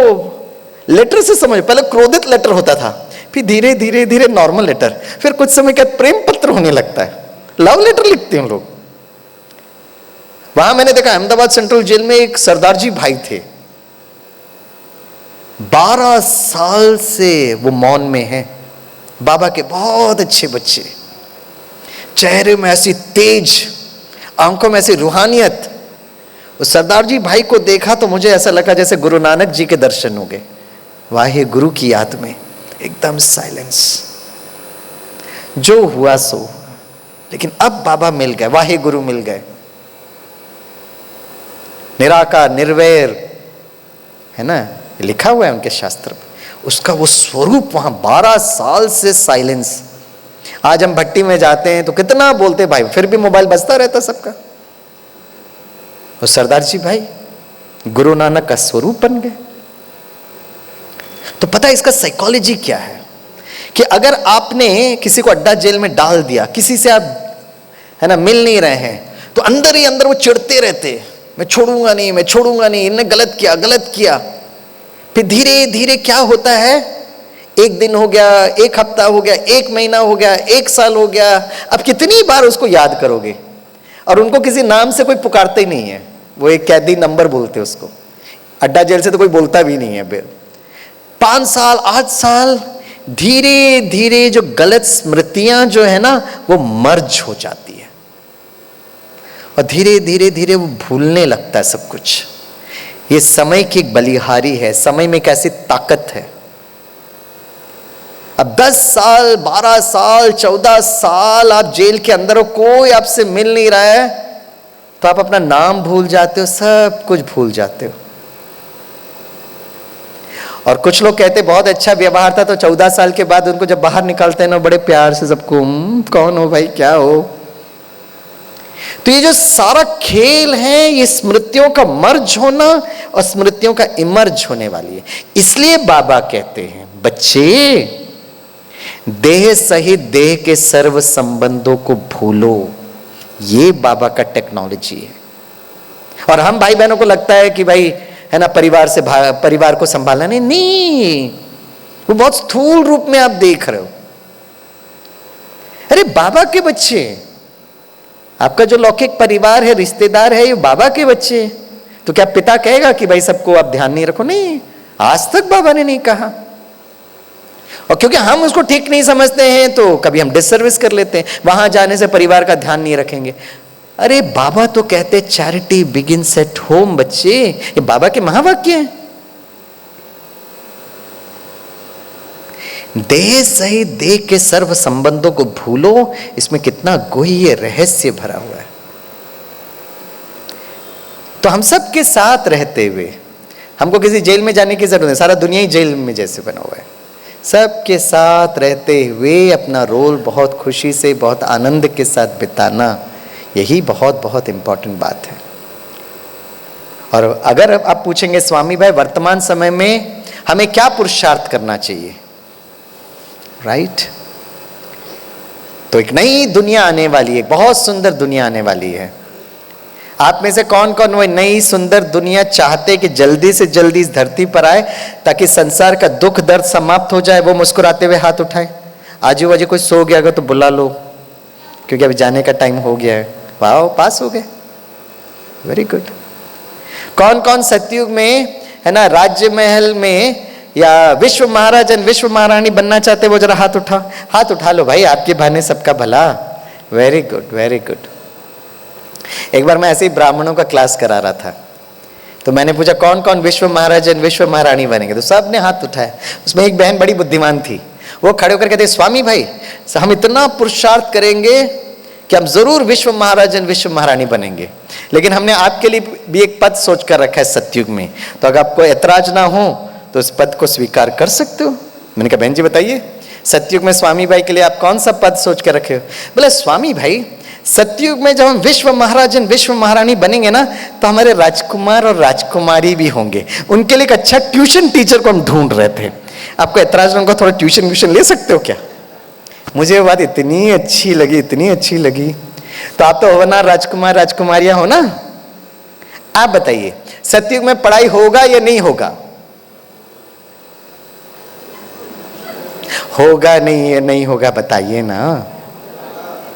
लेटर से समझ, पहले क्रोधित लेटर होता था, फिर धीरे धीरे धीरे नॉर्मल लेटर, फिर कुछ समय के बाद प्रेम पत्र होने लगता है, लव लेटर लिखते हैं लोग। वहां मैंने देखा अहमदाबाद सेंट्रल जेल में एक सरदार जी भाई थे, 12 साल से वो मौन में है, बाबा के बहुत अच्छे बच्चे, चेहरे में ऐसी तेज, आंखों में ऐसी रूहानियत। उस सरदार जी भाई को देखा तो मुझे ऐसा लगा जैसे गुरु नानक जी के दर्शन हो गए, वाहे गुरु की याद में, एकदम साइलेंस, जो हुआ सो। लेकिन अब बाबा मिल गए, वाहे गुरु मिल गए, निराकार निर्वैर है ना, लिखा हुआ है उनके शास्त्र में, उसका वो स्वरूप वहां 12 साल से साइलेंस। आज हम भट्टी में जाते हैं तो कितना बोलते भाई, फिर भी मोबाइल बजता रहता सबका। और सरदार जी भाई गुरु नानक का स्वरूप बन गए। तो पता है इसका साइकोलॉजी क्या है कि अगर आपने किसी को अड्डा जेल में डाल दिया, किसी से आप है ना मिल नहीं रहे हैं, तो अंदर ही अंदर वो चिढ़ते रहते, मैं छोड़ूंगा नहीं, मैं छोड़ूंगा नहीं, इनने गलत किया, गलत किया। फिर धीरे धीरे क्या होता है, एक दिन हो गया, एक हफ्ता हो गया, एक महीना हो गया, एक साल हो गया। अब कितनी बार उसको याद करोगे? और उनको किसी नाम से कोई पुकारते ही नहीं है, वो एक कैदी नंबर बोलते उसको। अड्डा जेल से तो कोई बोलता भी नहीं है। फिर 5 साल 8 साल धीरे धीरे जो गलत स्मृतियां जो है ना वो मर्ज हो जाती है, और धीरे धीरे धीरे वो भूलने लगता है सब कुछ। ये समय की एक बलिहारी है, समय में एक ऐसी ताकत है। अब 10 साल 12 साल 14 साल आप जेल के अंदर हो, कोई आपसे मिल नहीं रहा है, तो आप अपना नाम भूल जाते हो, सब कुछ भूल जाते हो। और कुछ लोग कहते बहुत अच्छा व्यवहार था, तो 14 साल के बाद उनको जब बाहर निकालते हैं ना बड़े प्यार से सबको, कौन हो भाई, क्या हो। तो ये जो सारा खेल है, ये स्मृतियों का मर्ज होना और स्मृतियों का इमर्ज होने वाली है। इसलिए बाबा कहते हैं बच्चे, देह सहित देह के सर्व संबंधों को भूलो। ये बाबा का टेक्नोलॉजी है। और हम भाई बहनों को लगता है कि भाई है ना परिवार को संभालना नहीं, वो बहुत स्थूल रूप में आप देख रहे हो। अरे बाबा के बच्चे, आपका जो लौकिक परिवार है, रिश्तेदार है, ये बाबा के बच्चे। तो क्या पिता कहेगा कि भाई सबको आप ध्यान नहीं रखो? नहीं, आज तक बाबा ने नहीं कहा। और क्योंकि हम उसको ठीक नहीं समझते हैं तो कभी हम डिससर्विस कर लेते हैं, वहां जाने से परिवार का ध्यान नहीं रखेंगे। अरे बाबा तो कहते चैरिटी बिगिंस एट होम। बच्चे, ये बाबा के महावाक्य हैं। देह सहित देह के सर्व संबंधों को भूलो, इसमें कितना गुह्य रहस्य भरा हुआ है। तो हम सब के साथ रहते हुए हमको किसी जेल में जाने की जरूरत नहीं, सारा दुनिया ही जेल में जैसे बना हुआ है। सबके साथ रहते हुए अपना रोल बहुत खुशी से, बहुत आनंद के साथ बिताना, यही बहुत बहुत इंपॉर्टेंट बात है। और अगर आप पूछेंगे स्वामी भाई वर्तमान समय में हमें क्या पुरुषार्थ करना चाहिए, राइट? तो एक नई दुनिया आने वाली है, बहुत सुंदर दुनिया आने वाली है। आप में से कौन कौन वो नई सुंदर दुनिया चाहते कि जल्दी से जल्दी इस धरती पर आए, ताकि संसार का दुख दर्द समाप्त हो जाए? वो मुस्कुराते हुए हाथ उठाए। आजू बाजू कोई सो गया अगर तो बुला लो, क्योंकि अभी जाने का टाइम हो गया है। वाह, पास हो गए, वेरी गुड। कौन कौन सतयुग में है ना राज्य महल में या विश्व महाराज विश्व महारानी बनना चाहते, वो जरा हाथ उठा लो भाई, आपके बहाने सबका भला। Very good, very good. एक बार मैं ऐसे ही ब्राह्मणों का क्लास करा रहा था, तो मैंने पूछा कौन कौन विश्व महाराज विश्व महारानी बनेंगे, तो सब ने हाथ उठाया। उसमें एक बहन बड़ी बुद्धिमान थी, वो खड़े होकर कहते स्वामी भाई हम इतना पुरुषार्थ करेंगे कि हम जरूर विश्व महाराज विश्व महारानी बनेंगे, लेकिन हमने आपके लिए भी एक पद सोच कर रखा है सतयुग में, तो अगर आपको ऐतराज ना हो तो उस पद को स्वीकार कर सकते हो। मैंने कहा बहन जी बताइए, सतयुग में स्वामी भाई के लिए आप कौन सा पद सोच कर रखे हो? बोले स्वामी भाई सतयुग में जब हम विश्व महाराज विश्व महारानी बनेंगे ना, तो हमारे राजकुमार और राजकुमारी भी होंगे, उनके लिए एक अच्छा ट्यूशन टीचर को हम ढूंढ रहे थे। आपको ऐतराज उनको थोड़ा ट्यूशन ले सकते हो क्या? मुझे वो बात इतनी अच्छी लगी, इतनी अच्छी लगी। तो आप तो होना राजकुमार राजकुमारियां हो ना, आप बताइए सतयुग में पढ़ाई होगा या नहीं होगा? होगा नहीं या नहीं होगा बताइए ना,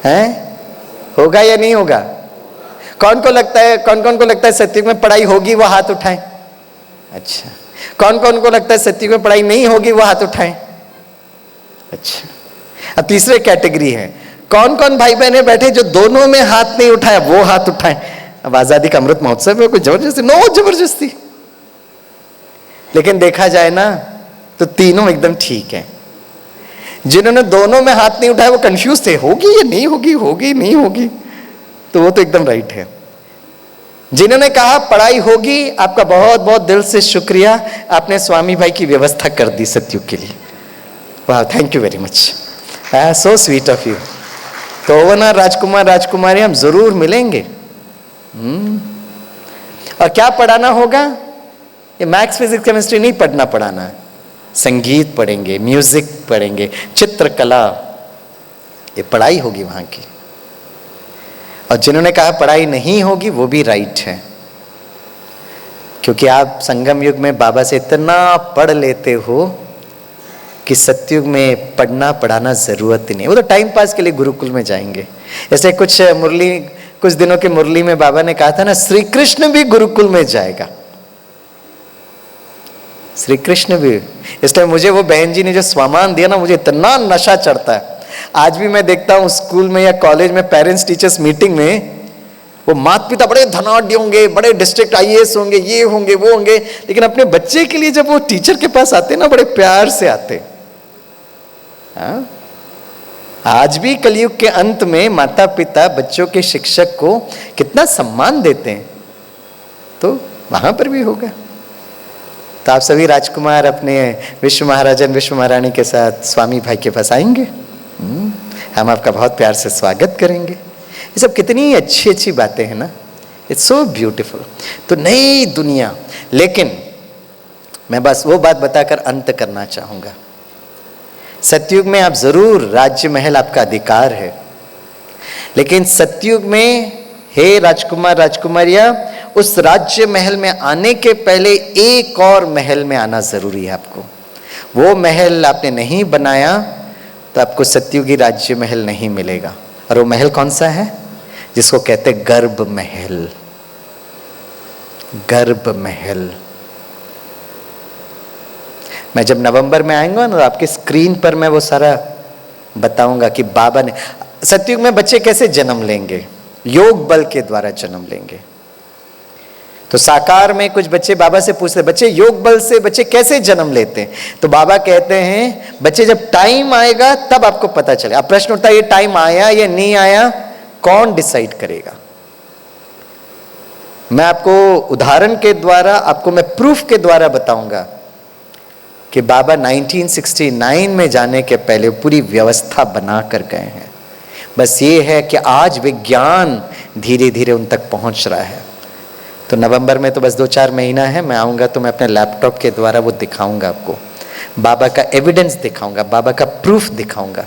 हैं? होगा या नहीं होगा? कौन को लगता है सतयुग में पढ़ाई होगी वो हाथ उठाएं। अच्छा, कौन कौन को लगता है सतयुग में पढ़ाई नहीं होगी वो हाथ उठाएं। अच्छा, अब तीसरे कैटेगरी है, कौन कौन भाई बहने बैठे जो दोनों में हाथ नहीं उठाया वो हाथ उठाएं। अब आजादी का अमृत महोत्सव में कोई जबरदस्ती, नो जबरदस्ती, लेकिन देखा जाए ना तो तीनों एकदम ठीक है। जिन्होंने दोनों में हाथ नहीं उठाया वो कंफ्यूज थे, होगी या नहीं होगी, होगी नहीं होगी, तो वो तो एकदम राइट है। जिन्होंने कहा पढ़ाई होगी, आपका बहुत बहुत दिल से शुक्रिया, आपने स्वामी भाई की व्यवस्था कर दी सतयुग के लिए। वाह, thank you very much, so sweet of you. तो वो ना राजकुमार राजकुमारी हम जरूर मिलेंगे। और क्या पढ़ाना होगा? ये मैथ्स फिजिक्स केमिस्ट्री नहीं पढ़ाना है, संगीत पढ़ेंगे, म्यूजिक पढ़ेंगे, चित्रकला, ये पढ़ाई होगी वहां की। और जिन्होंने कहा पढ़ाई नहीं होगी वो भी राइट है। क्योंकि आप संगम युग में बाबा से इतना पढ़ लेते हो कि सतयुग में पढ़ना पढ़ाना जरूरत ही नहीं, वो तो टाइम पास के लिए गुरुकुल में जाएंगे। ऐसे कुछ दिनों के मुरली में बाबा ने कहा था ना, श्री कृष्ण भी गुरुकुल में जाएगा, श्री कृष्ण भी। इसलिए मुझे वो बहन जी ने जो स्वामान दिया ना, मुझे इतना नशा चढ़ता है। आज भी मैं देखता हूँ स्कूल में या कॉलेज में पेरेंट्स टीचर्स मीटिंग में, वो माता पिता बड़े धनाढ़ होंगे, बड़े डिस्ट्रिक्ट आईएएस होंगे, ये होंगे वो होंगे, लेकिन अपने बच्चे के लिए जब वो टीचर के पास आते ना, बड़े प्यार से आते। हाँ? आज भी कलयुग के अंत में माता पिता बच्चों के शिक्षक को कितना सम्मान देते हैं, तो वहां पर भी होगा। तो आप सभी राजकुमार अपने विश्व महाराजन विश्व महारानी के साथ स्वामी भाई के पास आएंगे। हम आपका बहुत प्यार से स्वागत करेंगे। ये सब कितनी अच्छी अच्छी बातें हैं ना, इट्स सो ब्यूटीफुल। तो नई दुनिया, लेकिन मैं बस वो बात बताकर अंत करना चाहूंगा। सतयुग में आप जरूर, राज्य महल आपका अधिकार है, लेकिन सतयुग में हे राजकुमार राजकुमारियां, उस राज्य महल में आने के पहले एक और महल में आना जरूरी है आपको। वो महल आपने नहीं बनाया तो आपको सतयुगी राज्य महल नहीं मिलेगा। और वो महल कौन सा है? जिसको कहते गर्भ महल। गर्भ महल। मैं जब नवंबर में आएंगा ना, आपकी स्क्रीन पर मैं वो सारा बताऊंगा कि बाबा ने, सतयुग में बच्चे कैसे जन्म लेंगे, योग बल के द्वारा जन्म लेंगे। तो साकार में कुछ बच्चे बाबा से पूछते, बच्चे योग बल से बच्चे कैसे जन्म लेते हैं? तो बाबा कहते हैं, बच्चे जब टाइम आएगा तब आपको पता चले। अब प्रश्न उठता है, ये टाइम आया या नहीं आया, कौन डिसाइड करेगा? मैं आपको उदाहरण के द्वारा, आपको मैं प्रूफ के द्वारा बताऊंगा कि बाबा 1969 में जाने के पहले पूरी व्यवस्था बना कर गए हैं। बस ये है कि आज विज्ञान धीरे धीरे उन तक पहुंच रहा है। तो नवंबर में तो बस 2-4 महीना है, मैं आऊँगा तो मैं अपने लैपटॉप के द्वारा वो दिखाऊंगा आपको, बाबा का एविडेंस दिखाऊंगा, बाबा का प्रूफ दिखाऊंगा।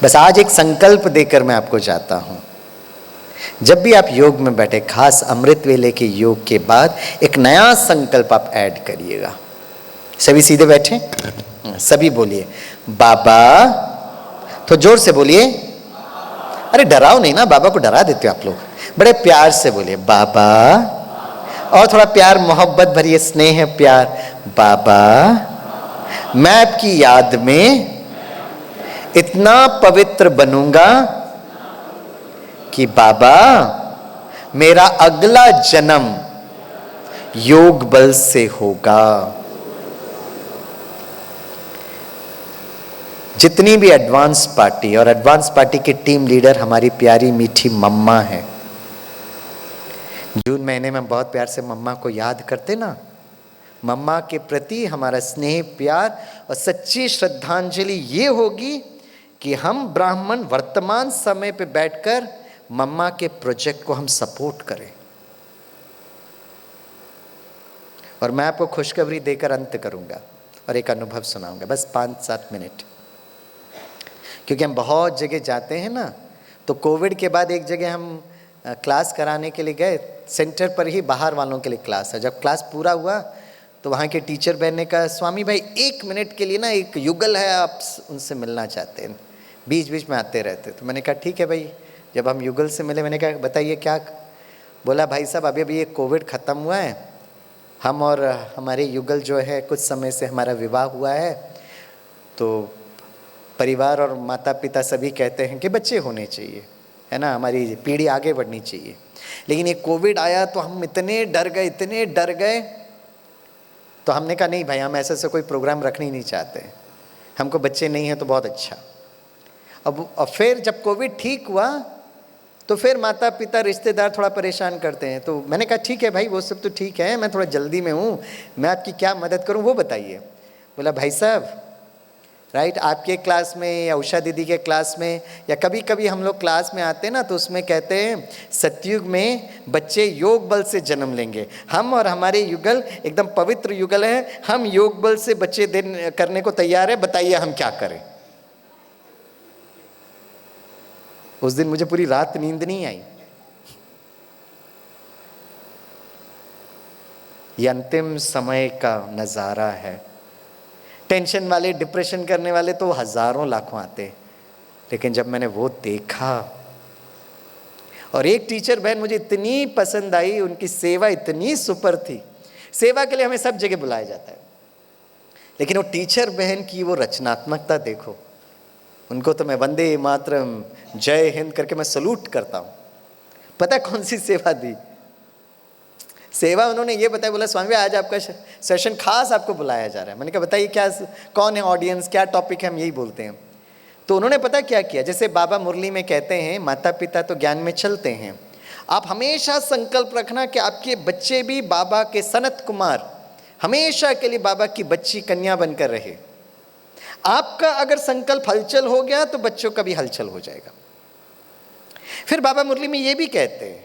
बस आज एक संकल्प देकर मैं आपको जाता हूँ। जब भी आप योग में बैठे, खास अमृत वेले के योग के बाद एक नया संकल्प आप ऐड करिएगा। सभी सीधे बैठे, सभी बोलिए बाबा, तो जोर से बोलिए। अरे डराओ नहीं ना, बाबा को डरा देते हो आप लोग। बड़े प्यार से बोलिए बाबा, और थोड़ा प्यार मोहब्बत भरिए, स्नेह प्यार। बाबा, मैं आपकी याद में इतना पवित्र बनूंगा कि बाबा मेरा अगला जन्म योग बल से होगा। जितनी भी एडवांस पार्टी, और एडवांस पार्टी की टीम लीडर हमारी प्यारी मीठी मम्मा है। जून महीने में बहुत प्यार से मम्मा को याद करते ना, मम्मा के प्रति हमारा स्नेह प्यार और सच्ची श्रद्धांजलि ये होगी कि हम ब्राह्मण वर्तमान समय पे बैठकर मम्मा के प्रोजेक्ट को हम सपोर्ट करें। और मैं आपको खुशखबरी देकर अंत करूंगा और एक अनुभव सुनाऊंगा, बस 5-7 मिनट। क्योंकि हम बहुत जगह जाते हैं ना, तो कोविड के बाद एक जगह हम क्लास कराने के लिए गए, सेंटर पर ही बाहर वालों के लिए क्लास है। जब क्लास पूरा हुआ तो वहाँ के टीचर बहन ने कहा, स्वामी भाई 1 मिनट के लिए ना एक युगल है, आप उनसे मिलना चाहते हैं, बीच बीच में आते रहते। तो मैंने कहा ठीक है भाई। जब हम युगल से मिले, मैंने कहा बताइए क्या? बोला भाई साहब अभी ये कोविड ख़त्म हुआ है, हम और हमारे युगल जो है कुछ समय से हमारा विवाह हुआ है, तो परिवार और माता पिता सभी कहते हैं कि बच्चे होने चाहिए, है ना, हमारी पीढ़ी आगे बढ़नी चाहिए। लेकिन ये कोविड आया तो हम इतने डर गए, तो हमने कहा नहीं भाई, हम ऐसा से कोई प्रोग्राम रखना ही नहीं चाहते, हमको बच्चे नहीं हैं तो बहुत अच्छा। अब फिर जब कोविड ठीक हुआ तो फिर माता पिता रिश्तेदार थोड़ा परेशान करते हैं। तो मैंने कहा ठीक है भाई, वो सब तो ठीक है, मैं थोड़ा जल्दी में हूँ, मैं आपकी क्या मदद करूँ वो बताइए। बोला भाई साहब राइट, आपके क्लास में या उषा दीदी के क्लास में या कभी कभी हम लोग क्लास में आते हैं ना, तो उसमें कहते हैं सतयुग में बच्चे योग बल से जन्म लेंगे। हम और हमारे युगल एकदम पवित्र युगल हैं, हम योग बल से बच्चे करने को तैयार है, बताइए हम क्या करें। उस दिन मुझे पूरी रात नींद नहीं आई। ये अंतिम समय का नज़ारा है। टेंशन वाले, डिप्रेशन करने वाले तो हज़ारों लाखों आते, लेकिन जब मैंने वो देखा, और एक टीचर बहन मुझे इतनी पसंद आई, उनकी सेवा इतनी सुपर थी। सेवा के लिए हमें सब जगह बुलाया जाता है, लेकिन वो टीचर बहन की वो रचनात्मकता देखो। उनको तो मैं वंदे मातरम, जय हिंद करके मैं सलूट करता हूँ। पता है कौन सी सेवा दी? सेवा उन्होंने ये बताया, बोला स्वामी आज आपका सेशन खास आपको बुलाया जा रहा है। मैंने कहा बताइए क्या, कौन है ऑडियंस, क्या टॉपिक है? हम यही बोलते हैं। तो उन्होंने पता क्या किया, जैसे बाबा मुरली में कहते हैं माता पिता तो ज्ञान में चलते हैं, आप हमेशा संकल्प रखना कि आपके बच्चे भी बाबा के सनत कुमार, हमेशा के लिए बाबा की बच्ची कन्या बनकर रहे। आपका अगर संकल्प हलचल हो गया तो बच्चों का भी हलचल हो जाएगा। फिर बाबा मुरली में ये भी कहते हैं,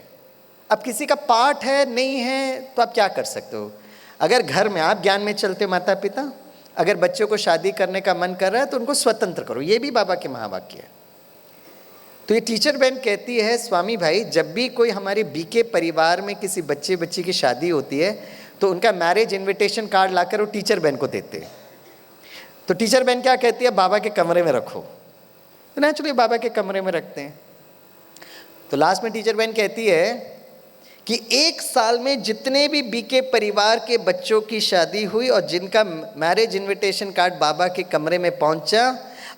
अब किसी का पाठ है नहीं है तो आप क्या कर सकते हो? अगर घर में आप ज्ञान में चलते हो माता पिता, अगर बच्चों को शादी करने का मन कर रहा है तो उनको स्वतंत्र करो। ये भी बाबा के महावाक्य है। तो ये टीचर बहन कहती है स्वामी भाई, जब भी कोई हमारे बीके परिवार में किसी बच्ची की शादी होती है तो उनका मैरिज इनविटेशन कार्ड लाकर वो टीचर बहन को देते हैं। तो टीचर बहन क्या कहती है, बाबा के कमरे में रखो। तो नेचुरली बाबा के कमरे में रखते हैं। तो लास्ट में टीचर बहन कहती है कि 1 साल में जितने भी बीके परिवार के बच्चों की शादी हुई और जिनका मैरिज इनविटेशन कार्ड बाबा के कमरे में पहुंचा,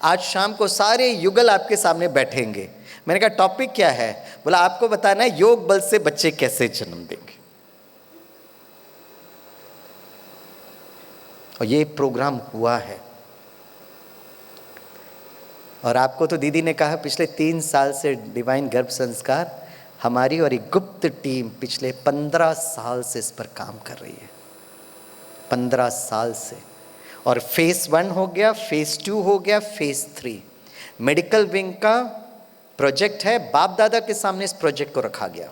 आज शाम को सारे युगल आपके सामने बैठेंगे। मैंने कहा टॉपिक क्या है? बोला आपको बताना है योग बल से बच्चे कैसे जन्म देंगे। और ये प्रोग्राम हुआ है। और आपको तो दीदी ने कहा पिछले 3 साल से डिवाइन गर्भ संस्कार, हमारी और एक गुप्त टीम पिछले 15 साल से इस पर काम कर रही है। 15 साल से। और फेज़ 1 हो गया, फेज़ 2 हो गया, फेज़ 3 मेडिकल विंग का प्रोजेक्ट है। बाप दादा के सामने इस प्रोजेक्ट को रखा गया।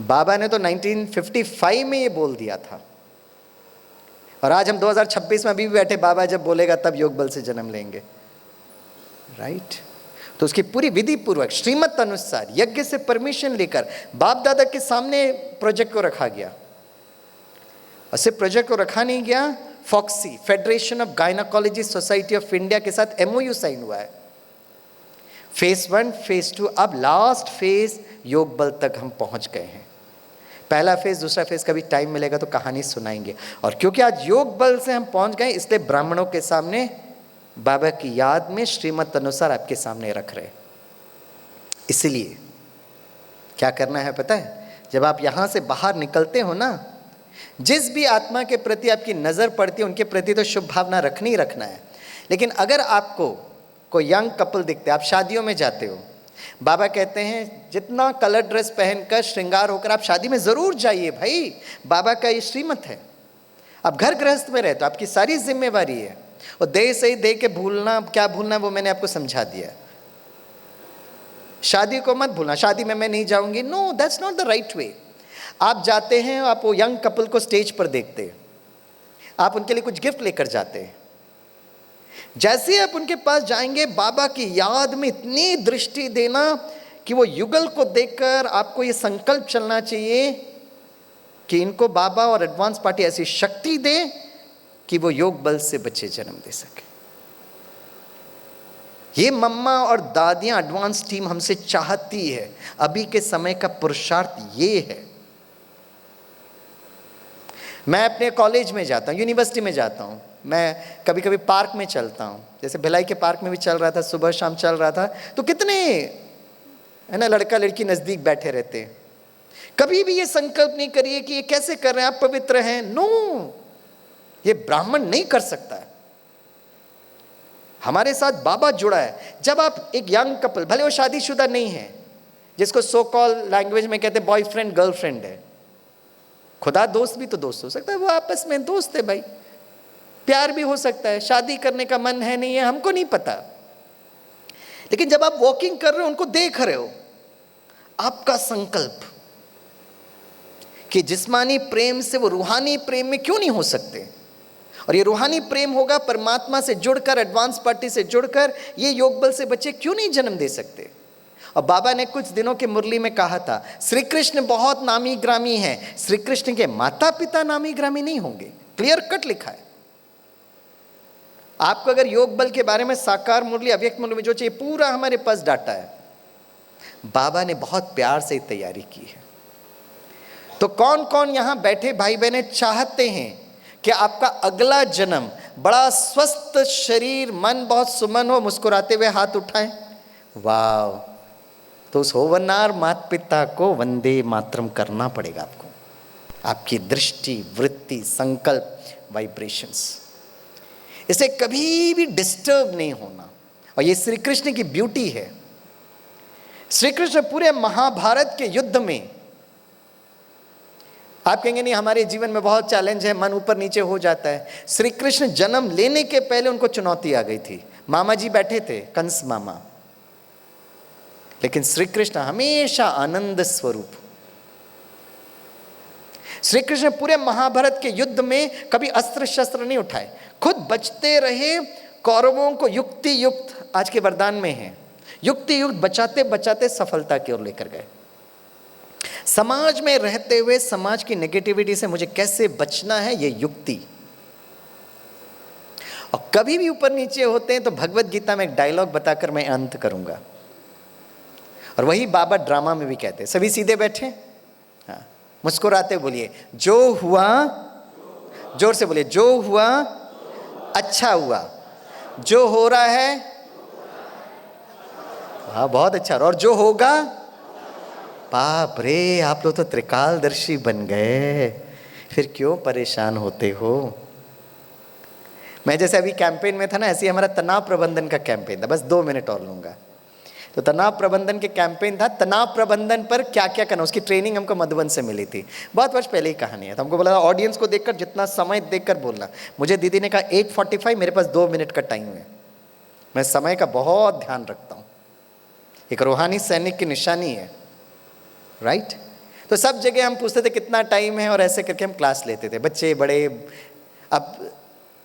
बाबा ने तो 1955 में ये बोल दिया था, और आज हम 2026 में अभी भी बैठे, बाबा जब बोलेगा तब योग बल से जन्म लेंगे, राइट? तो उसकी पूरी विधि पूर्वक श्रीमत अनुसार यज्ञ से परमिशन लेकर बाप दादा के सामने प्रोजेक्ट को रखा गया। और सिर्फ प्रोजेक्ट को रखा नहीं गया, FOGSI federation of gynaecology society of India के साथ MOU साइन हुआ है। फेज़ 1, फेज़ 2, अब लास्ट फेज योग बल तक हम पहुंच गए हैं। पहला फेज, दूसरा फेज कभी टाइम मिलेगा तो कहानी सुनाएंगे। और क्योंकि आज योग बल से हम पहुंच गए, इसलिए ब्राह्मणों के सामने बाबा की याद में श्रीमत अनुसार आपके सामने रख रहे। इसलिए क्या करना है पता है? जब आप यहाँ से बाहर निकलते हो ना, जिस भी आत्मा के प्रति आपकी नज़र पड़ती है उनके प्रति तो शुभ भावना रखनी ही रखना है। लेकिन अगर आपको कोई यंग कपल दिखते, आप शादियों में जाते हो, बाबा कहते हैं जितना कलर ड्रेस पहनकर श्रृंगार होकर आप शादी में ज़रूर जाइए भाई, बाबा का ये श्रीमत है। आप घर गृहस्थ में रहते हो, आपकी सारी जिम्मेवारी है। और दे सही दे के भूलना, क्या भूलना वो मैंने आपको समझा दिया। शादी को मत भूलना, शादी में मैं नहीं जाऊंगी, no, that's not the right way. आप जाते हैं, आप वो यंग कपल को स्टेज पर देखते हैं, आप उनके लिए कुछ गिफ्ट लेकर जाते हैं। जैसे आप उनके पास जाएंगे, बाबा की याद में इतनी दृष्टि देना कि वो युगल को देखकर आपको ये संकल्प चलना चाहिए कि इनको बाबा और एडवांस पार्टी ऐसी शक्ति दे कि वो योग बल से बच्चे जन्म दे सके। ये मम्मा और दादियां एडवांस टीम हमसे चाहती है। अभी के समय का पुरुषार्थ ये है। मैं अपने कॉलेज में जाता हूँ, यूनिवर्सिटी में जाता हूँ, मैं कभी कभी पार्क में चलता हूँ, जैसे भिलाई के पार्क में भी चल रहा था, सुबह शाम चल रहा था, तो कितने है ना लड़का लड़की नज़दीक बैठे रहते हैं। कभी भी ये संकल्प नहीं करिए कि ये कैसे कर रहे हैं, आप पवित्र हैं। नो, ये ब्राह्मण नहीं कर सकता है। हमारे साथ बाबा जुड़ा है। जब आप एक यंग कपल, भले वो शादीशुदा नहीं है, जिसको सो कॉल लैंग्वेज में कहते हैं बॉयफ्रेंड गर्लफ्रेंड है, खुदा दोस्त भी तो दोस्त हो सकता है, वो आपस में दोस्त है भाई, प्यार भी हो सकता है, शादी करने का मन है नहीं है, हमको नहीं पता। लेकिन जब आप वॉकिंग कर रहे हो, उनको देख रहे हो, आपका संकल्प कि जिस्मानी प्रेम से वो रूहानी प्रेम में क्यों नहीं हो सकते। और ये रूहानी प्रेम होगा परमात्मा से जुड़कर, एडवांस पार्टी से जुड़कर, ये योग बल से बच्चे क्यों नहीं जन्म दे सकते। और बाबा ने कुछ दिनों की मुरली में कहा था, श्री कृष्ण बहुत नामी ग्रामी है, श्री कृष्ण के माता पिता नामी ग्रामी नहीं होंगे। क्लियर कट लिखा है। आपको अगर योग बल के बारे में साकार मुरली, अव्यक्त मुरली में जो चाहिए, पूरा हमारे पास डाटा है। बाबा ने बहुत प्यार से तैयारी की है। तो कौन कौन यहां बैठे भाई बहनें चाहते हैं कि आपका अगला जन्म बड़ा स्वस्थ शरीर, मन बहुत सुमन हो? मुस्कुराते हुए हाथ उठाएं। वाह! तो उस होवनार माता पिता को वंदे मातरम करना पड़ेगा आपको। आपकी दृष्टि, वृत्ति, संकल्प, वाइब्रेशंस, इसे कभी भी डिस्टर्ब नहीं होना। और ये श्री कृष्ण की ब्यूटी है। श्री कृष्ण पूरे महाभारत के युद्ध में, आप कहेंगे नहीं हमारे जीवन में बहुत चैलेंज है, मन ऊपर नीचे हो जाता है। श्री कृष्ण जन्म लेने के पहले उनको चुनौती आ गई थी। मामा जी बैठे थे, कंस मामा, लेकिन श्री कृष्ण हमेशा आनंद स्वरूप। श्री कृष्ण पूरे महाभारत के युद्ध में कभी अस्त्र शस्त्र नहीं उठाए, खुद बचते रहे, कौरवों को युक्ति युक्त, आज के वरदान में है, युक्ति युक्त बचाते बचाते सफलता की ओर लेकर गए। समाज में रहते हुए समाज की नेगेटिविटी से मुझे कैसे बचना है, ये युक्ति। और कभी भी ऊपर नीचे होते हैं तो भगवत गीता में एक डायलॉग बताकर मैं अंत करूंगा, और वही बाबा ड्रामा में भी कहते हैं। सभी सीधे बैठे, हाँ, मुस्कुराते बोलिए, जो हुआ, जोर से बोलिए, जो हुआ अच्छा हुआ, जो हो रहा है, हाँ बहुत अच्छा, और जो होगा, बाप रे, आप लोग तो त्रिकालदर्शी बन गए, फिर क्यों परेशान होते हो? मैं जैसे अभी कैंपेन में था ना, ऐसे ही हमारा तनाव प्रबंधन का कैंपेन था। बस 2 मिनट और लूंगा। तो तनाव प्रबंधन के कैंपेन था, तनाव प्रबंधन पर क्या क्या करना, उसकी ट्रेनिंग हमको मधुबन से मिली थी। बहुत वर्ष पहले ही कहानी है। तो हमको बोला ऑडियंस को देखकर जितना समय देखकर बोलना। मुझे दीदी ने कहा 8:45, मेरे पास 2 मिनट का टाइम है। मैं समय का बहुत ध्यान रखता हूँ, एक रूहानी सैनिक की निशानी है, राइट? तो सब जगह हम पूछते थे कितना टाइम है, और ऐसे करके हम क्लास लेते थे, बच्चे बड़े। अब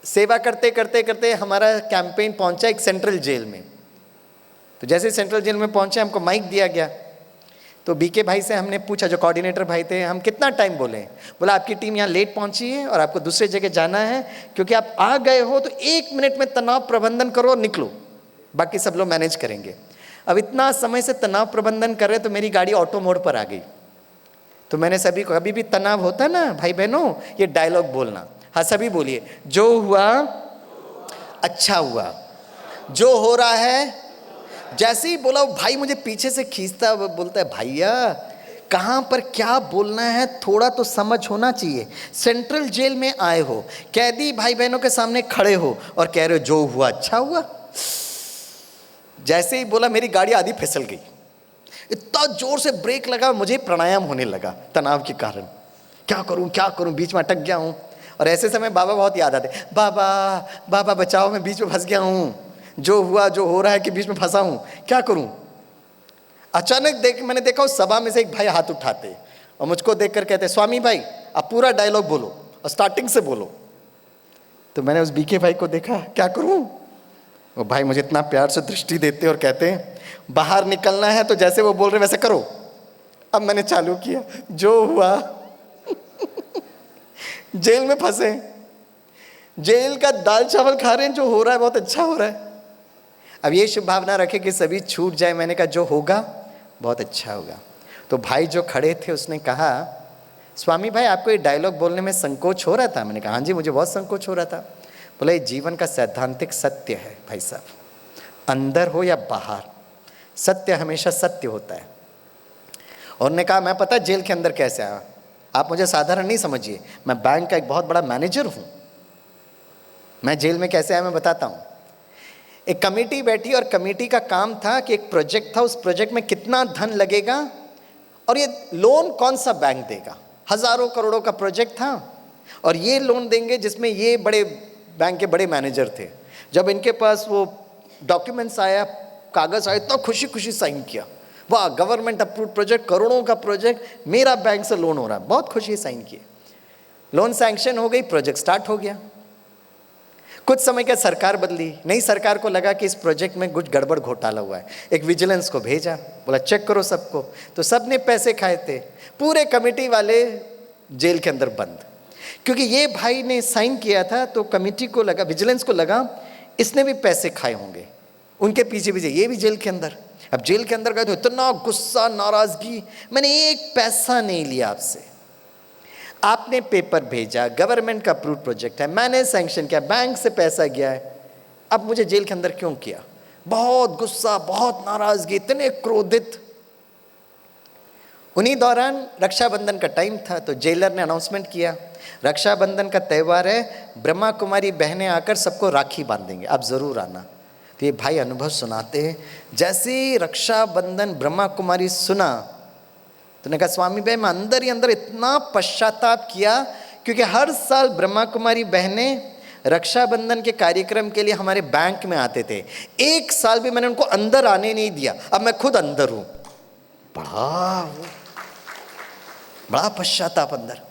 सेवा करते करते करते हमारा कैंपेन पहुंचा एक सेंट्रल जेल में। तो जैसे सेंट्रल जेल में पहुंचे, हमको माइक दिया गया। तो बीके भाई से हमने पूछा, जो कोऑर्डिनेटर भाई थे, हम कितना टाइम बोले? बोला आपकी टीम यहाँ लेट पहुंची है और आपको दूसरे जगह जाना है, क्योंकि आप आ गए हो तो 1 मिनट में तनाव प्रबंधन करो और निकलो, बाकी सब लोग मैनेज करेंगे। अब इतना समय से तनाव प्रबंधन कर रहे तो मेरी गाड़ी ऑटो मोड पर आ गई। तो मैंने सभी को, अभी भी तनाव होता है ना भाई बहनों, ये डायलॉग बोलना। हाँ सभी बोलिए, जो हुआ अच्छा हुआ, जो हो रहा है। जैसे ही बोला, भाई मुझे पीछे से खींचता बोलता है, भैया कहाँ पर क्या बोलना है, थोड़ा तो समझ होना चाहिए। सेंट्रल जेल में आए हो, कैदी भाई बहनों के सामने खड़े हो और कह रहे हो जो हुआ अच्छा हुआ। जैसे ही बोला, मेरी गाड़ी आधी फिसल गई। इतना जोर से ब्रेक लगा, मुझे प्राणायाम होने लगा तनाव के कारण। क्या करूं, बीच में अटक गया हूं। और ऐसे समय बाबा बहुत याद आते, बाबा बाबा बचाओ, मैं बीच में फंस गया हूं, जो हुआ जो हो रहा है कि बीच में फंसा हूं, क्या करूं। अचानक मैंने देखा उस सभा में से एक भाई हाथ उठाते और मुझको देखकर कहते, स्वामी भाई आप पूरा डायलॉग बोलो और स्टार्टिंग से बोलो। तो मैंने उस बीके भाई को देखा, क्या करूं। वो भाई मुझे इतना प्यार से दृष्टि देते और कहते हैं, बाहर निकलना है तो जैसे वो बोल रहे वैसे करो। अब मैंने चालू किया, जो हुआ जेल में फंसे, जेल का दाल चावल खा रहे हैं, जो हो रहा है बहुत अच्छा हो रहा है। अब ये शुभ भावना रखे कि सभी छूट जाए। मैंने कहा जो होगा बहुत अच्छा होगा। तो भाई जो खड़े थे उसने कहा, स्वामी भाई आपको ये डायलॉग बोलने में संकोच हो रहा था? मैंने कहा हाँ जी मुझे बहुत संकोच हो रहा था। बोला ये जीवन का सैद्धांतिक सत्य है भाई साहब, अंदर हो या बाहर, सत्य हमेशा सत्य होता है। और उन्होंने कहा मैं पता जेल के अंदर कैसे आया, आप मुझे साधारण नहीं समझिए, मैं बैंक का एक बहुत बड़ा मैनेजर हूँ। मैं जेल में कैसे आया मैं बताता हूँ। एक कमेटी बैठी और कमेटी का काम था कि एक प्रोजेक्ट था, उस प्रोजेक्ट में कितना धन लगेगा और ये लोन कौन सा बैंक देगा। हजारों करोड़ों का प्रोजेक्ट था और ये लोन देंगे जिसमें ये बड़े बैंक के बड़े मैनेजर थे। जब इनके पास वो डॉक्यूमेंट्स आया, कागज़ आया, तो खुशी खुशी साइन किया, वाह गवर्नमेंट अप्रूव्ड प्रोजेक्ट, करोड़ों का प्रोजेक्ट, मेरा बैंक से लोन हो रहा है। बहुत खुशी साइन किए, लोन सैंक्शन हो गई, प्रोजेक्ट स्टार्ट हो गया। कुछ समय के सरकार बदली, नई सरकार को लगा कि इस प्रोजेक्ट में कुछ गड़बड़ घोटाला हुआ है, एक विजिलेंस को भेजा, बोला चेक करो सबको। तो सब ने पैसे खाए थे, पूरे कमेटी वाले जेल के अंदर बंद, क्योंकि ये भाई ने साइन किया था। तो कमेटी को लगा, विजिलेंस को लगा इसने भी पैसे खाए होंगे, उनके पीछे पीछे ये भी जेल के अंदर। अब जेल के अंदर गए तो इतना गुस्सा, नाराजगी, मैंने एक पैसा नहीं लिया आपसे, आपने पेपर भेजा, गवर्नमेंट का अप्रूव प्रोजेक्ट है, मैंने सैंक्शन किया, बैंक से पैसा गया है, अब मुझे जेल के अंदर क्यों किया? बहुत गुस्सा, बहुत नाराजगी, इतने क्रोधित। उन्हीं दौरान रक्षाबंधन का टाइम था, तो जेलर ने अनाउंसमेंट किया रक्षाबंधन का त्यौहार है, ब्रह्मा कुमारी बहनें आकर सबको राखी बांधेंगे, आप ज़रूर आना। तो ये भाई अनुभव सुनाते हैं, जैसे ही रक्षाबंधन ब्रह्मा कुमारी सुना तो ने कहा स्वामी भाई मैं अंदर ही अंदर इतना पश्चाताप किया, क्योंकि हर साल ब्रह्मा कुमारी बहनें रक्षाबंधन के कार्यक्रम के लिए हमारे बैंक में आते थे, एक साल भी मैंने उनको अंदर आने नहीं दिया, अब मैं खुद अंदर हूँ। बड़ा पश्चाताप अंदर।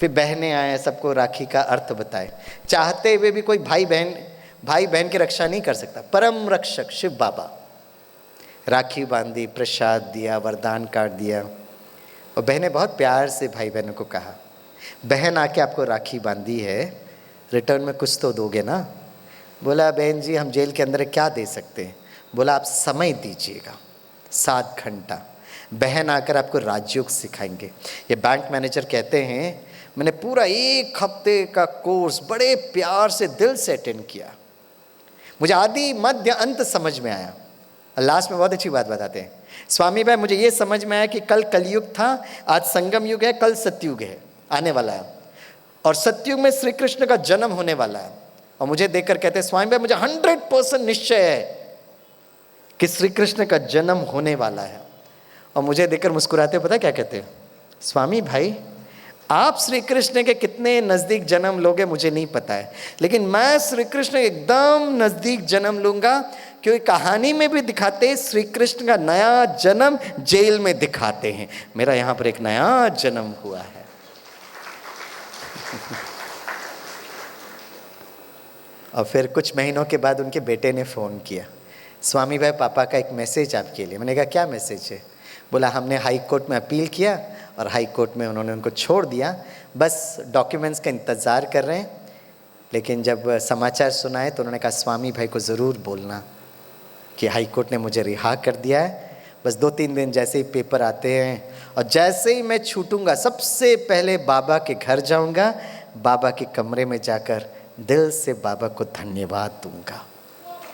फिर बहनें आए, सबको राखी का अर्थ बताए, चाहते हुए भी कोई भाई बहन की रक्षा नहीं कर सकता। परम रक्षक शिव बाबा, राखी बांधी, प्रसाद दिया, वरदान कार्ड दिया, और बहनें बहुत प्यार से भाई बहनों को कहा बहन आके आपको राखी बांधी है, रिटर्न में कुछ तो दोगे ना? बोला बहन जी हम जेल के अंदर क्या दे सकते हैं? बोला आप समय दीजिएगा 7 घंटा, बहन आकर आपको राजयोग सिखाएंगे। ये बैंक मैनेजर कहते हैं मैंने पूरा 1 हफ्ते का कोर्स बड़े प्यार से दिल से अटेंड किया, मुझे आदि मध्य अंत समझ में आया। लास्ट में बहुत अच्छी बात बताते हैं स्वामी भाई, मुझे ये समझ में आया कि कल कलयुग था, आज संगम युग है, कल सतयुग है आने वाला है, और सतयुग में श्री कृष्ण का जन्म होने वाला है। और मुझे देखकर कहते हैं स्वामी भाई मुझे 100% निश्चय है कि श्री कृष्ण का जन्म होने वाला है। और मुझे देखकर मुस्कुराते, पता क्या कहते हैं? स्वामी भाई आप श्री कृष्ण के कितने नज़दीक जन्म लोगे मुझे नहीं पता है, लेकिन मैं श्री कृष्ण एकदम नज़दीक जन्म लूँगा, क्योंकि कहानी में भी दिखाते श्री कृष्ण का नया जन्म जेल में दिखाते हैं, मेरा यहाँ पर एक नया जन्म हुआ है। और फिर कुछ महीनों के बाद उनके बेटे ने फ़ोन किया, स्वामी भाई पापा का एक मैसेज आपके लिए। मैंने कहा क्या मैसेज है? बोला हमने हाई कोर्ट में अपील किया और हाई कोर्ट में उन्होंने उनको छोड़ दिया, बस डॉक्यूमेंट्स का इंतज़ार कर रहे हैं। लेकिन जब समाचार सुनाए तो उन्होंने कहा स्वामी भाई को ज़रूर बोलना कि हाई कोर्ट ने मुझे रिहा कर दिया है। बस 2-3 दिन जैसे ही पेपर आते हैं और जैसे ही मैं छूटूंगा सबसे पहले बाबा के घर जाऊंगा, बाबा के कमरे में जाकर दिल से बाबा को धन्यवाद दूंगा।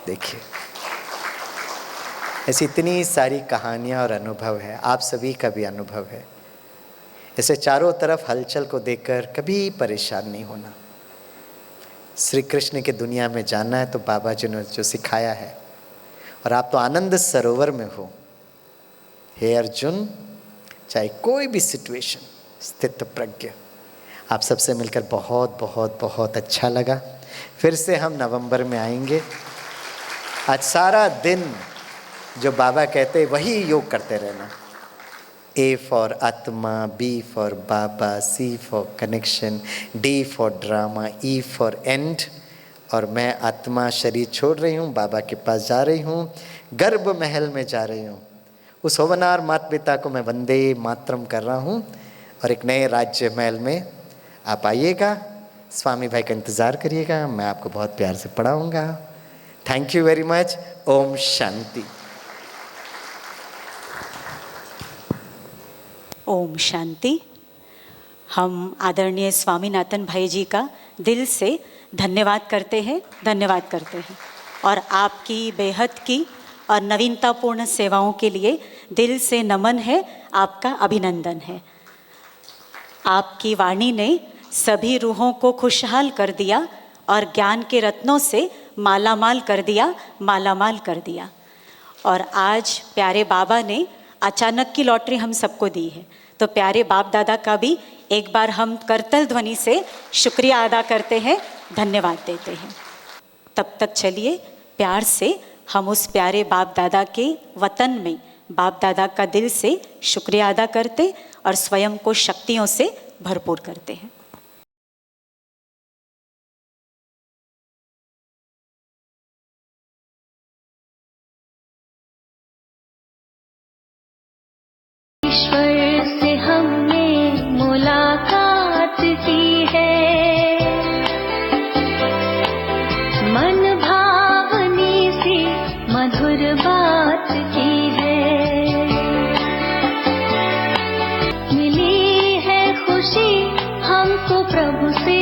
देखिए ऐसी इतनी सारी कहानियाँ और अनुभव है, आप सभी का भी अनुभव है। ऐसे चारों तरफ हलचल को देखकर कभी परेशान नहीं होना। श्री कृष्ण की दुनिया में जाना है तो बाबा जी ने जो सिखाया है, और आप तो आनंद सरोवर में हो। हे अर्जुन, चाहे कोई भी सिचुएशन, स्थित प्रज्ञ। आप सबसे मिलकर बहुत बहुत बहुत अच्छा लगा। फिर से हम नवंबर में आएंगे। आज सारा दिन जो बाबा कहते हैं वही योग करते रहना। A फॉर आत्मा, B for Baba, C for connection, D for drama, E for and. और मैं आत्मा शरीर छोड़ रही हूँ, बाबा के पास जा रही हूँ, गर्भ महल में जा रही हूँ। उस होवनार माता पिता को मैं वंदे मातरम कर रहा हूँ, और एक नए राज्य महल में आप आइएगा, स्वामी भाई का इंतज़ार करिएगा, मैं आपको बहुत प्यार से पढ़ाऊँगा। Thank you very much. Om Shanti. Om Shanti. हम आदरणीय स्वामीनाथन भाई जी का दिल से धन्यवाद करते हैं, और आपकी बेहद की और नवीनतापूर्ण सेवाओं के लिए दिल से नमन है, आपका अभिनंदन है। आपकी वाणी ने सभी रूहों को खुशहाल कर दिया और ज्ञान के रत्नों से मालामाल कर दिया। और आज प्यारे बाबा ने अचानक की लॉटरी हम सबको दी है, तो प्यारे बाप दादा का भी एक बार हम करतल ध्वनि से शुक्रिया अदा करते हैं, धन्यवाद देते हैं। तब तक चलिए प्यार से हम उस प्यारे बाप दादा के वतन में बाप दादा का दिल से शुक्रिया अदा करते और स्वयं को शक्तियों से भरपूर करते हैं। हमको प्रभु से